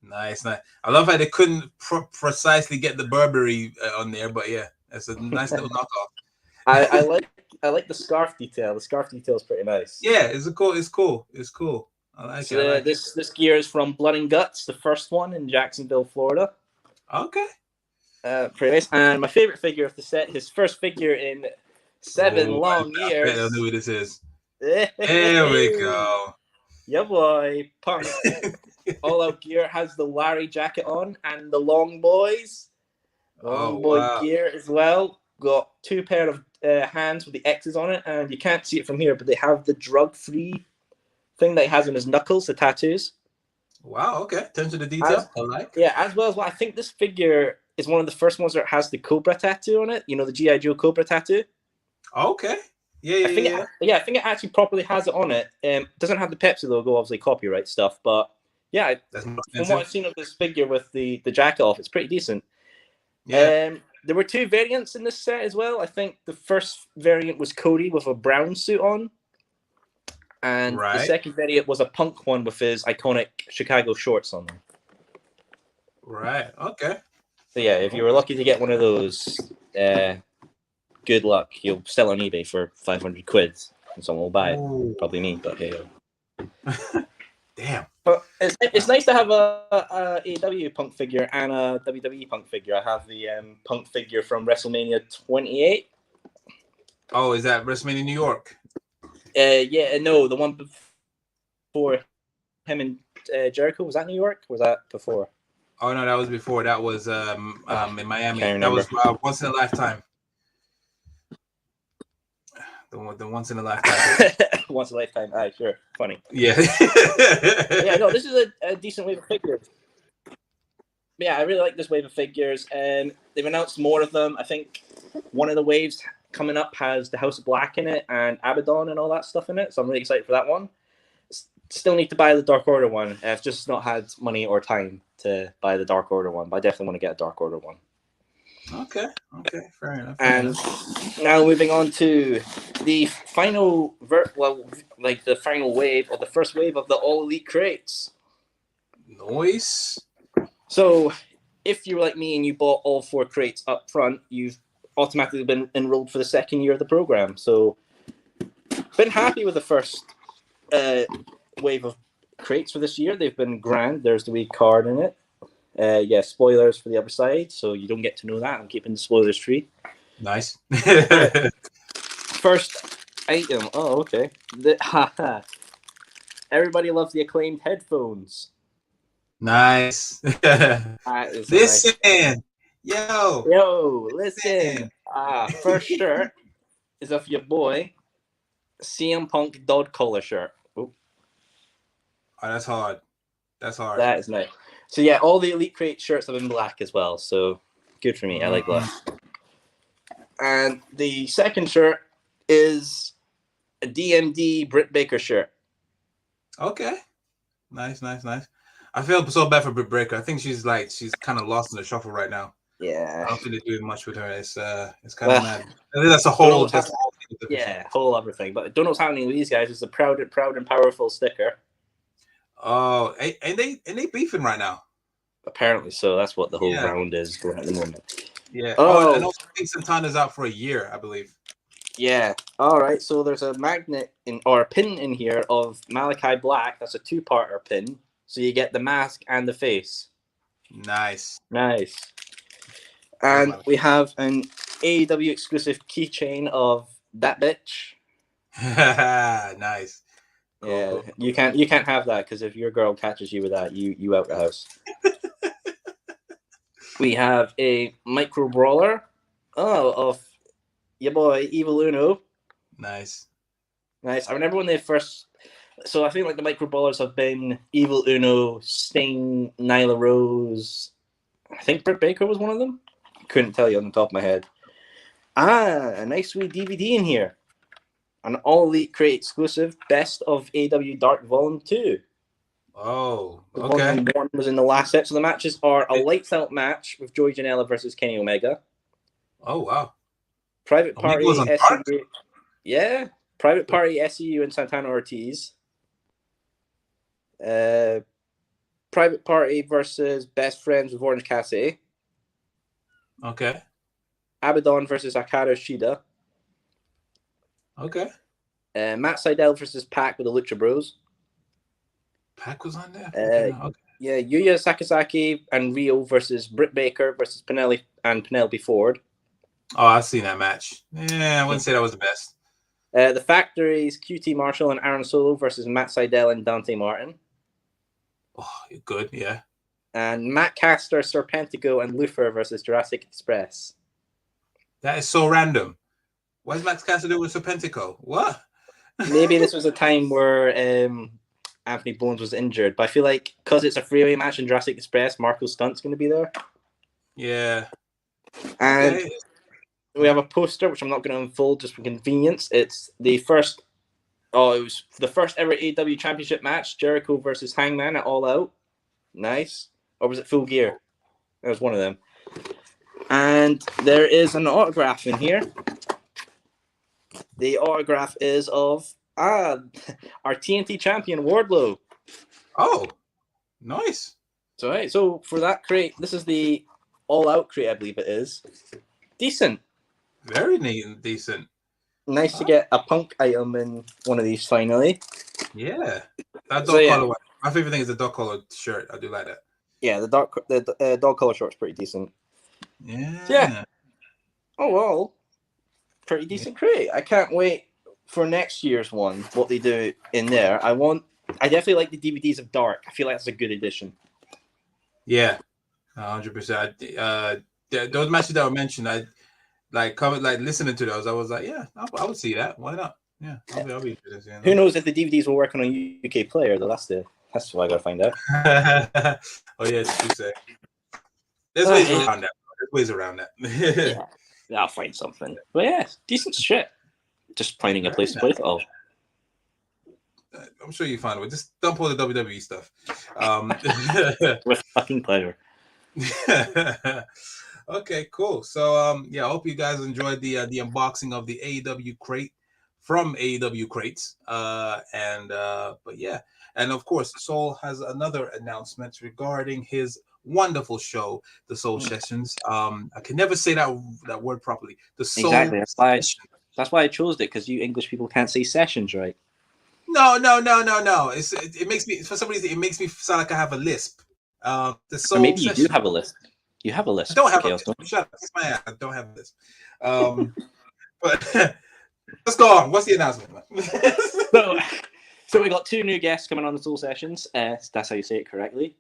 [SPEAKER 1] nice. I love how they couldn't precisely get the Burberry on there, but yeah, it's a nice little knockoff.
[SPEAKER 3] I like the scarf detail. The scarf detail is pretty nice.
[SPEAKER 1] Yeah, it's cool. I like it.
[SPEAKER 3] This gear is from Blood and Guts, the first one in Jacksonville, Florida.
[SPEAKER 1] Okay.
[SPEAKER 3] Pretty nice. And my favorite figure of the set, his first figure in 7 long years.
[SPEAKER 1] I don't know who this is. There we go.
[SPEAKER 3] Yeah, boy. Punk. All Out Gear has the Larry jacket on and the Long Boys. Long Boy gear as well. Got 2 pair of hands with the X's on it, and you can't see it from here, but they have the drug-free thing that he has on his knuckles, the tattoos.
[SPEAKER 1] Wow, okay. Attention to the detail. I like.
[SPEAKER 3] Yeah, as well. I think this figure is one of the first ones that has the Cobra tattoo on it. You know, the G.I. Joe Cobra tattoo.
[SPEAKER 1] Okay.
[SPEAKER 3] I think it actually properly has it on it. Doesn't have the Pepsi logo, obviously copyright stuff, but yeah, from what I've seen of this figure with the jacket off, it's pretty decent. Yeah. There were 2 variants in this set as well. I think the first variant was Cody with a brown suit on, and the second variant was a Punk one with his iconic Chicago shorts on them.
[SPEAKER 1] Right. Okay.
[SPEAKER 3] So yeah, if you were lucky to get one of those, good luck. You'll sell on eBay for 500 quid, and someone will buy it. Ooh. Probably me, but hey.
[SPEAKER 1] Damn.
[SPEAKER 3] But it's nice to have a AEW Punk figure and a WWE Punk figure. I have the Punk figure from WrestleMania 28.
[SPEAKER 1] Oh, is that WrestleMania New York?
[SPEAKER 3] No, the one before him and Jericho. Was that New York? Or was that before?
[SPEAKER 1] Oh no, that was before. That was in Miami. That was once in a lifetime. The once in a lifetime.
[SPEAKER 3] Once in a lifetime. Sure. Funny.
[SPEAKER 1] Yeah.
[SPEAKER 3] Yeah, no, this is a decent wave of figures. Yeah, I really like this wave of figures, and they've announced more of them. I think one of the waves coming up has the House of Black in it and Abaddon and all that stuff in it, so I'm really excited for that one. Still need to buy the Dark Order one. I've just not had money or time to buy the Dark Order one, but I definitely want to get a Dark Order one.
[SPEAKER 1] Okay. Fair enough.
[SPEAKER 4] And now moving on to the final, the final wave, or the first wave of the All Elite crates.
[SPEAKER 1] Noise.
[SPEAKER 4] So, if you're like me and you bought all 4 crates up front, you've automatically been enrolled for the second year of the program. So, been happy with the first wave of crates for this year. They've been grand. There's the wee card in it. Spoilers for the other side, so you don't get to know that. I'm keeping the spoilers free.
[SPEAKER 1] Nice.
[SPEAKER 4] First item. Oh, okay. Everybody loves the acclaimed headphones.
[SPEAKER 1] Nice.
[SPEAKER 4] That is
[SPEAKER 1] Listen,
[SPEAKER 4] nice.
[SPEAKER 1] yo,
[SPEAKER 4] Listen. First shirt is of your boy, CM Punk Dog Collar shirt.
[SPEAKER 1] Oh, that's hard.
[SPEAKER 4] That is nice. So yeah, all the Elite Crate shirts have been black as well. So good for me. I like that. And the second shirt is a DMD Britt Baker shirt.
[SPEAKER 1] Okay. Nice. I feel so bad for Britt Baker. I think she's kind of lost in the shuffle right now.
[SPEAKER 4] Yeah.
[SPEAKER 1] I don't think they're doing much with her. It's kind of mad. I think that's a whole.
[SPEAKER 4] Whole other thing. But I don't know what's happening with these guys. It's a proud and powerful sticker.
[SPEAKER 1] Oh, and they beefing right now.
[SPEAKER 4] Apparently so. That's what the whole round is going at the moment.
[SPEAKER 1] Yeah.
[SPEAKER 4] Oh,
[SPEAKER 1] and also I think Santana's out for a year, I believe.
[SPEAKER 4] Yeah. All right. So there's a magnet or a pin in here of Malachi Black. That's a 2-parter pin. So you get the mask and the face.
[SPEAKER 1] Nice.
[SPEAKER 4] And we have an AEW exclusive keychain of that bitch.
[SPEAKER 1] Nice.
[SPEAKER 4] Yeah, you can't have that because if your girl catches you with that, you out the house. We have a micro brawler. Of your boy Evil Uno.
[SPEAKER 1] Nice.
[SPEAKER 4] I remember when they first. So I think like the micro brawlers have been Evil Uno, Sting, Nyla Rose. I think Britt Baker was one of them. Couldn't tell you on the top of my head. A nice wee DVD in here. An All Elite Crate exclusive, Best of AEW Dark Volume 2.
[SPEAKER 1] Oh, okay.
[SPEAKER 4] Volume 1 was in the last set. So the matches are a lights out match with Joey Janela versus Kenny Omega.
[SPEAKER 1] Oh, wow.
[SPEAKER 4] Private Party
[SPEAKER 1] was on Dark?
[SPEAKER 4] SCU. Yeah. Private Party SCU and Santana Ortiz. Private Party versus Best Friends with Orange Cassidy.
[SPEAKER 1] Okay.
[SPEAKER 4] Abaddon versus Akara Shida.
[SPEAKER 1] Okay.
[SPEAKER 4] Matt Sydal versus Pac with the Lucha Bros.
[SPEAKER 1] Pac was on there?
[SPEAKER 4] Okay. Yeah, Yuya Sakazaki and Rio versus Britt Baker versus Penelope Ford.
[SPEAKER 1] Oh, I've seen that match. Yeah, I wouldn't say that was the best.
[SPEAKER 4] The Factories, QT Marshall and Aaron Solo versus Matt Sydal and Dante Martin.
[SPEAKER 1] Oh, good, yeah.
[SPEAKER 4] And Matt Caster, Serpentico, and Lufer versus Jurassic Express.
[SPEAKER 1] That is so random. Why is Max Caster doing with Serpentico? What?
[SPEAKER 4] Maybe this was a time where Anthony Bones was injured, but I feel like because it's a freeway match in Jurassic Express, Marco Stunt's going to be there.
[SPEAKER 1] Yeah.
[SPEAKER 4] And
[SPEAKER 1] Okay.
[SPEAKER 4] we have a poster, which I'm not going to unfold just for convenience. It's the first. Oh, it was the first ever AEW Championship match: Jericho versus Hangman at All Out. Nice. Or was it Full Gear? It was one of them. And there is an autograph in here. The autograph is of our TNT champion Wardlow.
[SPEAKER 1] Oh, nice.
[SPEAKER 4] So for that crate, this is the All Out crate, I believe it is. Decent.
[SPEAKER 1] Very neat and decent.
[SPEAKER 4] Nice to get a Punk item in one of these finally.
[SPEAKER 1] Yeah. That dog
[SPEAKER 4] So, yeah.
[SPEAKER 1] color one. My favorite thing is the dog color shirt. I do like that.
[SPEAKER 4] Yeah, the dog color short's pretty decent.
[SPEAKER 1] Yeah.
[SPEAKER 4] Yeah. Oh well, pretty decent crate. I can't wait for next year's one. What they do in there. I definitely like the DVDs of Dark. I feel like that's a good addition.
[SPEAKER 1] Yeah. 100%. Those matches that were mentioned, I listening to those. I was like, yeah, I would see that. Why not? Yeah, I'll be interested.
[SPEAKER 4] Who knows if the DVDs will work on a UK player? Though that's what I gotta find out.
[SPEAKER 1] Oh yeah, it's true. Say. There's ways around that. There's ways around that.
[SPEAKER 4] Yeah, I'll find something. But yeah, decent shit. Just finding a place to play it all.
[SPEAKER 1] I'm sure you find a way. Just dump all the WWE stuff.
[SPEAKER 4] With fucking pleasure.
[SPEAKER 1] Okay, cool. So yeah, I hope you guys enjoyed the unboxing of the AEW crate from AEW crates. But yeah, and of course, Soul has another announcement regarding his wonderful show, the Soul Sessions. I can never say that word properly. The Soul
[SPEAKER 3] Exactly.
[SPEAKER 1] Sessions.
[SPEAKER 3] That's why I chose it, because you English people can't say sessions right.
[SPEAKER 1] No. It makes me, for some reason, it makes me sound like I have a lisp. The
[SPEAKER 3] Or
[SPEAKER 1] Soul
[SPEAKER 3] maybe you do
[SPEAKER 1] Sessions.
[SPEAKER 3] have a list. You have a list.
[SPEAKER 1] I don't have
[SPEAKER 3] Chaos,
[SPEAKER 1] a
[SPEAKER 3] don't you?
[SPEAKER 1] shut up. Kiss my ass. I don't have this. But let's go on. What's the announcement?
[SPEAKER 3] So we got 2 new guests coming on the Soul Sessions. That's how you say it correctly.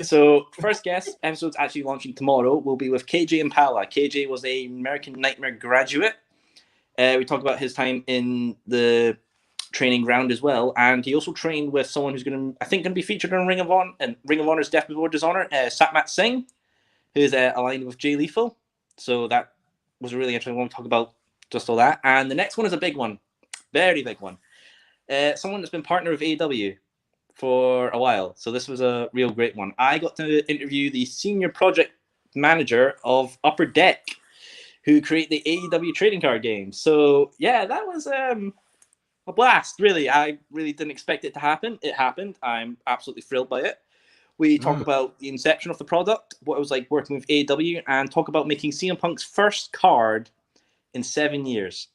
[SPEAKER 3] So first guest episode's actually launching tomorrow. Will be with KJ Impala. KJ was a American Nightmare graduate. We talk about his time in the training ground as well, and he also trained with someone who's going to be featured in Ring of Honor and Ring of Honor's Death Before Dishonor, Satmat Singh, who's aligned with Jay Lethal. So that was a really interesting one to talk about, just all that. And the next one is a big one, very big one. Someone that's been partnered with AEW for a while. So this was a real great one. I got to interview the senior project manager of Upper Deck, who create the AEW trading card game. So yeah, that was a blast, really. I really didn't expect it to happen. It happened. I'm absolutely thrilled by it. We talk about the inception of the product, what it was like working with AEW, and talk about making CM Punk's first card in 7 years.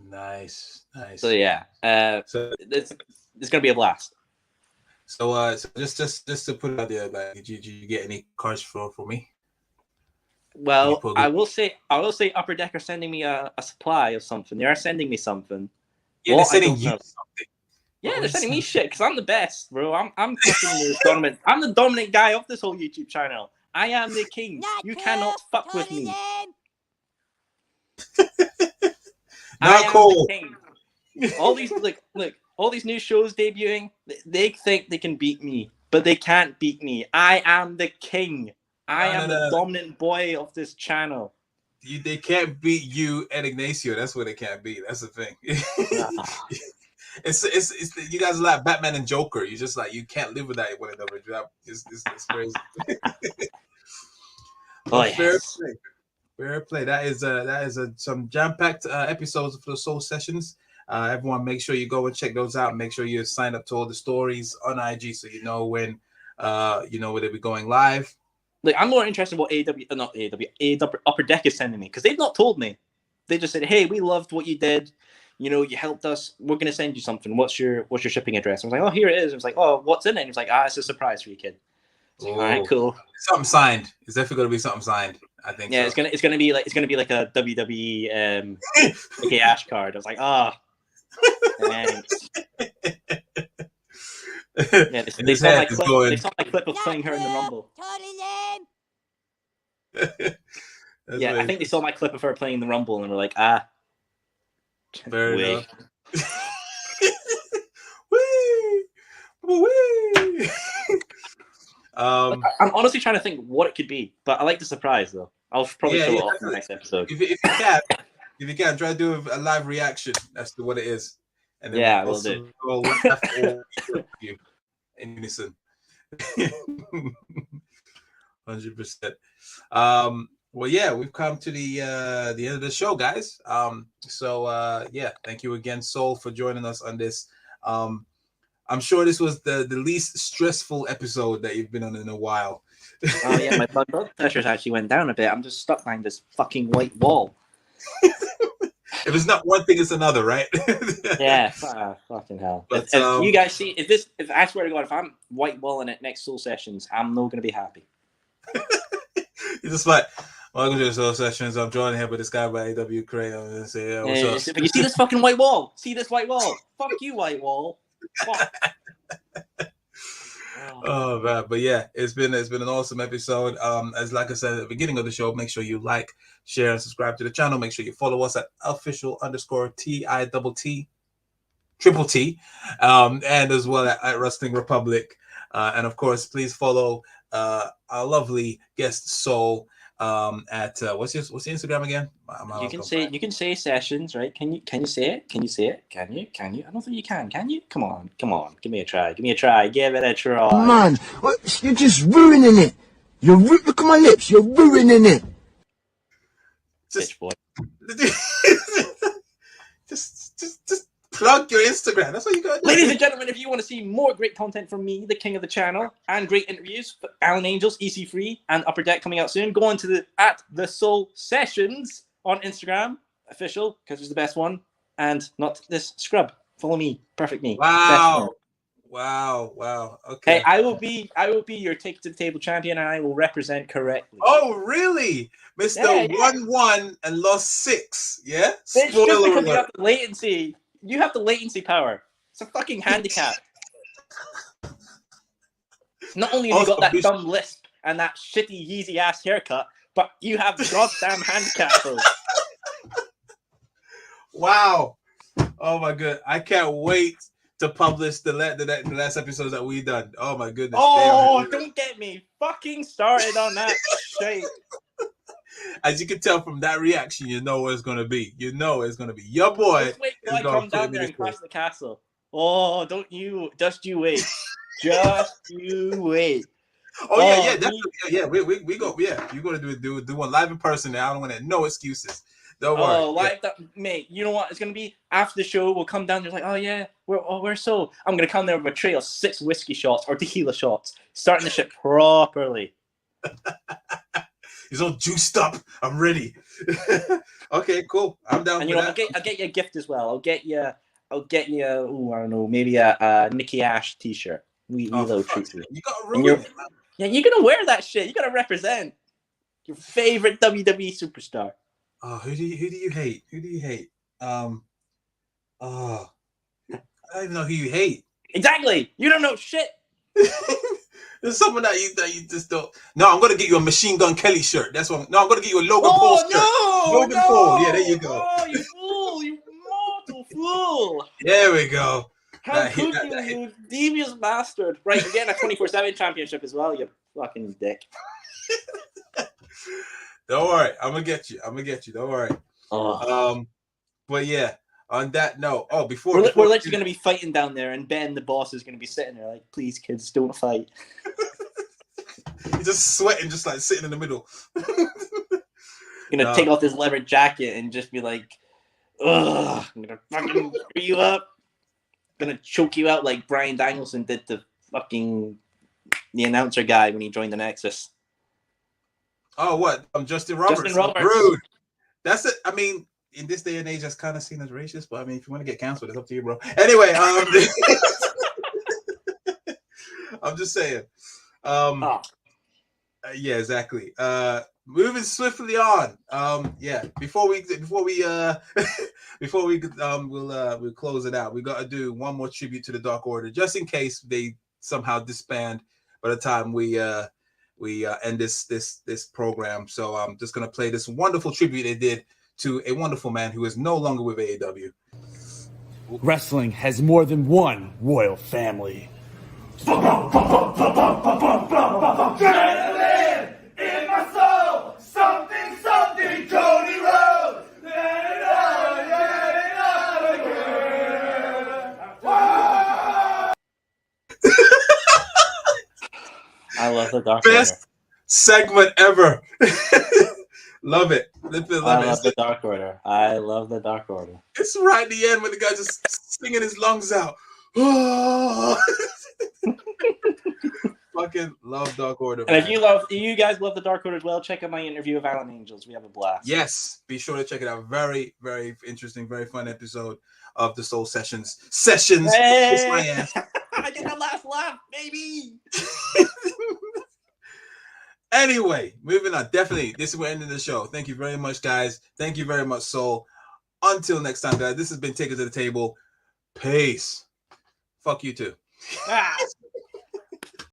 [SPEAKER 1] Nice.
[SPEAKER 3] So yeah,
[SPEAKER 1] So
[SPEAKER 3] it's going to be a blast.
[SPEAKER 1] So just to put it out there, like, did you get any cards for me?
[SPEAKER 3] Well, I will say Upper Deck are sending me a supply of something. They are sending me something.
[SPEAKER 1] Yeah, they're sending you something.
[SPEAKER 3] Yeah, they're sending me shit because I'm the best, bro. I'm fucking the dominant. I'm the dominant guy of this whole YouTube channel. I am the king. You cannot fuck with me.
[SPEAKER 1] Not cool.
[SPEAKER 3] All these look, all these new shows debuting. They think they can beat me, but they can't beat me. I am the king. I am the dominant boy of this channel.
[SPEAKER 1] They can't beat you and Ignacio. That's what they can't beat. That's the thing. It's you guys are like Batman and Joker. You just like, you can't live without one another. It's crazy. Fair play. That is some jam-packed episodes for the Soul Sessions. Everyone, make sure you go and check those out. Make sure you sign up to all the stories on IG so you know when when they'll be going live.
[SPEAKER 3] Like, I'm more interested in what AEW Upper Deck is sending me, because they've not told me. They just said, "Hey, we loved what you did. You helped us. We're gonna send you something. What's your shipping address?" I was like, "Oh, here it is." I was like, "Oh, what's in it?" And he was like, "It's a surprise for you, kid." Like, all right, cool.
[SPEAKER 1] Something signed. It's definitely gonna be something signed. I think.
[SPEAKER 3] Yeah,
[SPEAKER 1] so.
[SPEAKER 3] it's gonna be like a WWE Mickey Ash card. I was like, thanks. Yeah, they saw my clip. They saw my clip of playing her in the Rumble. Yeah, I think they saw my clip of her playing in the Rumble and were like,
[SPEAKER 1] Fair enough.
[SPEAKER 3] I'm honestly trying to think what it could be, but I like the surprise though. I'll probably show it off in the next episode.
[SPEAKER 1] If you can, try to do a live reaction as to what it is. And then
[SPEAKER 3] we'll do.
[SPEAKER 1] In unison. 100%. Well, yeah, we've come to the end of the show, guys. Thank you again, Soul, for joining us on this. I'm sure this was the least stressful episode that you've been on in a while.
[SPEAKER 3] Oh yeah, my blood pressure actually went down a bit. I'm just stuck behind this fucking white wall.
[SPEAKER 1] If it's not one thing, it's another, right?
[SPEAKER 3] Yeah, fucking hell. But, if you guys see, if I swear to God, if I'm white walling it next Soul Sessions, I'm not gonna be happy.
[SPEAKER 1] You're just like, welcome to the Soul Sessions. I'm joining here with this guy by AW Crayon and say, yeah, what's up?
[SPEAKER 3] But you see this fucking white wall? See this white wall? Fuck you, white wall. Fuck.
[SPEAKER 1] Oh man, but yeah, it's been an awesome episode. As like I said at the beginning of the show, make sure you like, share, and subscribe to the channel. Make sure you follow us at official_TITT and as well at Wrestling Republic. And of course, please follow our lovely guest Soul at what's your Instagram again?
[SPEAKER 3] You can say Sessions, right? Can you say it? Can you say it? Can you? I don't think you can. Can you? Come on. Give me a try. Give it a try.
[SPEAKER 5] Man, you're just ruining it. Look at my lips. You're ruining it.
[SPEAKER 3] Bitch boy.
[SPEAKER 1] just plug your Instagram. That's what you got to do.
[SPEAKER 3] Ladies and gentlemen, if you want to see more great content from me, the king of the channel, and great interviews for Alan Angels, EC3, and Upper Deck coming out soon, go on to the Soul Sessions on Instagram, official, because it's the best one, and not this scrub. Follow me, perfect me.
[SPEAKER 1] Wow. Wow. Okay.
[SPEAKER 3] Hey, I will be your take to the table champion, and I will represent correctly.
[SPEAKER 1] Oh, really? Mr.
[SPEAKER 3] Yeah.
[SPEAKER 1] 1-1 and lost 6. Yeah?
[SPEAKER 3] It's just
[SPEAKER 1] Spoiler
[SPEAKER 3] because you
[SPEAKER 1] alert.
[SPEAKER 3] have the latency. You have the latency power. It's a fucking handicap. Not only have you got that dumb lisp and that shitty Yeezy ass haircut, but you have the goddamn handicap. Bro.
[SPEAKER 1] Wow. Oh my god. I can't wait to publish the last episodes that we done. Oh my goodness.
[SPEAKER 3] Oh, don't get me fucking started on that shit.
[SPEAKER 1] As you can tell from that reaction, you know what it's gonna be. You know it's gonna be. Your boy.
[SPEAKER 3] Just wait till
[SPEAKER 1] is
[SPEAKER 3] I
[SPEAKER 1] gonna
[SPEAKER 3] come down
[SPEAKER 1] flip me
[SPEAKER 3] there and
[SPEAKER 1] this
[SPEAKER 3] crash the castle. Oh, don't you? Just you wait. Just you wait.
[SPEAKER 1] Oh yeah, definitely. Yeah, we go. Yeah, you're gonna do one live in person. Now I don't want no excuses. Don't worry.
[SPEAKER 3] Oh, like that, mate. You know what? It's gonna be after the show. We'll come down there like, oh yeah, we're so. I'm gonna come there with a tray of 6 whiskey shots or tequila shots, starting the shit properly.
[SPEAKER 1] He's all juiced up. I'm ready. Okay, cool. I'm down.
[SPEAKER 3] And
[SPEAKER 1] for
[SPEAKER 3] you know,
[SPEAKER 1] that.
[SPEAKER 3] I'll get you a gift as well. I'll get you. Oh, I don't know, maybe a Nikki Ash T-shirt. We little treat you.
[SPEAKER 1] You gotta ruin it, man.
[SPEAKER 3] Yeah, you're gonna wear that shit. You gotta represent your favorite WWE superstar.
[SPEAKER 1] Oh, who do you hate? Who do you hate? Oh, I don't even know who you hate.
[SPEAKER 3] Exactly. You don't know shit.
[SPEAKER 1] There's someone that you just don't. No, I'm gonna get you a Machine Gun Kelly shirt. That's what. No, I'm gonna get you a Logan Paul shirt. Logan Paul. Yeah, there you go.
[SPEAKER 3] Oh, you fool! You mortal fool!
[SPEAKER 1] There we go.
[SPEAKER 3] How could you, you devious bastard? Right, you're getting a 24/7 championship as well. You fucking dick.
[SPEAKER 1] Don't worry, I'm gonna get you. Don't worry.
[SPEAKER 3] Oh.
[SPEAKER 1] But yeah. On that note, before
[SPEAKER 3] we're literally going to be fighting down there, and Ben, the boss, is going to be sitting there like, "Please, kids, don't fight."
[SPEAKER 1] He's just sweating, just like sitting in the middle.
[SPEAKER 3] Gonna take off this leather jacket and just be like, "Ugh, I'm gonna fucking screw you up. Gonna choke you out like Bryan Danielson did to the announcer guy when he joined the Nexus."
[SPEAKER 1] Oh, what? Justin Roberts.
[SPEAKER 3] Justin Roberts.
[SPEAKER 1] Rude. That's it. I mean, in this day and age, that's kind of seen as racist, but I mean, if you want to get canceled, it's up to you, bro. Anyway, I'm just saying. Yeah, exactly. Moving swiftly on. Before we we'll close it out. We got to do one more tribute to the Dark Order, just in case they somehow disband by the time we end this program. So I'm just gonna play this wonderful tribute they did to a wonderful man who is no longer with AEW.
[SPEAKER 6] Wrestling has more than one royal family.
[SPEAKER 7] In my soul, something, Cody Rhodes.
[SPEAKER 3] I love the Dark Order.
[SPEAKER 1] Best segment ever. Love it.
[SPEAKER 3] I love the Dark Order. I love the Dark Order.
[SPEAKER 1] It's right at the end when the guy just singing his lungs out. Oh. Fucking love Dark Order.
[SPEAKER 3] And if you guys love the Dark Order as well, check out my interview with Alan Angels. We have a blast.
[SPEAKER 1] Yes, be sure to check it out. Very, very interesting, very fun episode of the Soul Sessions. Sessions.
[SPEAKER 3] Hey!
[SPEAKER 1] Kiss my ass.
[SPEAKER 3] I get the last laugh, baby.
[SPEAKER 1] Anyway, moving on. Definitely, this is where ending the show. Thank you very much, guys. Thank you very much, Soul. Until next time, guys. This has been Take It to the Table. Peace. Fuck you too.
[SPEAKER 3] Ah.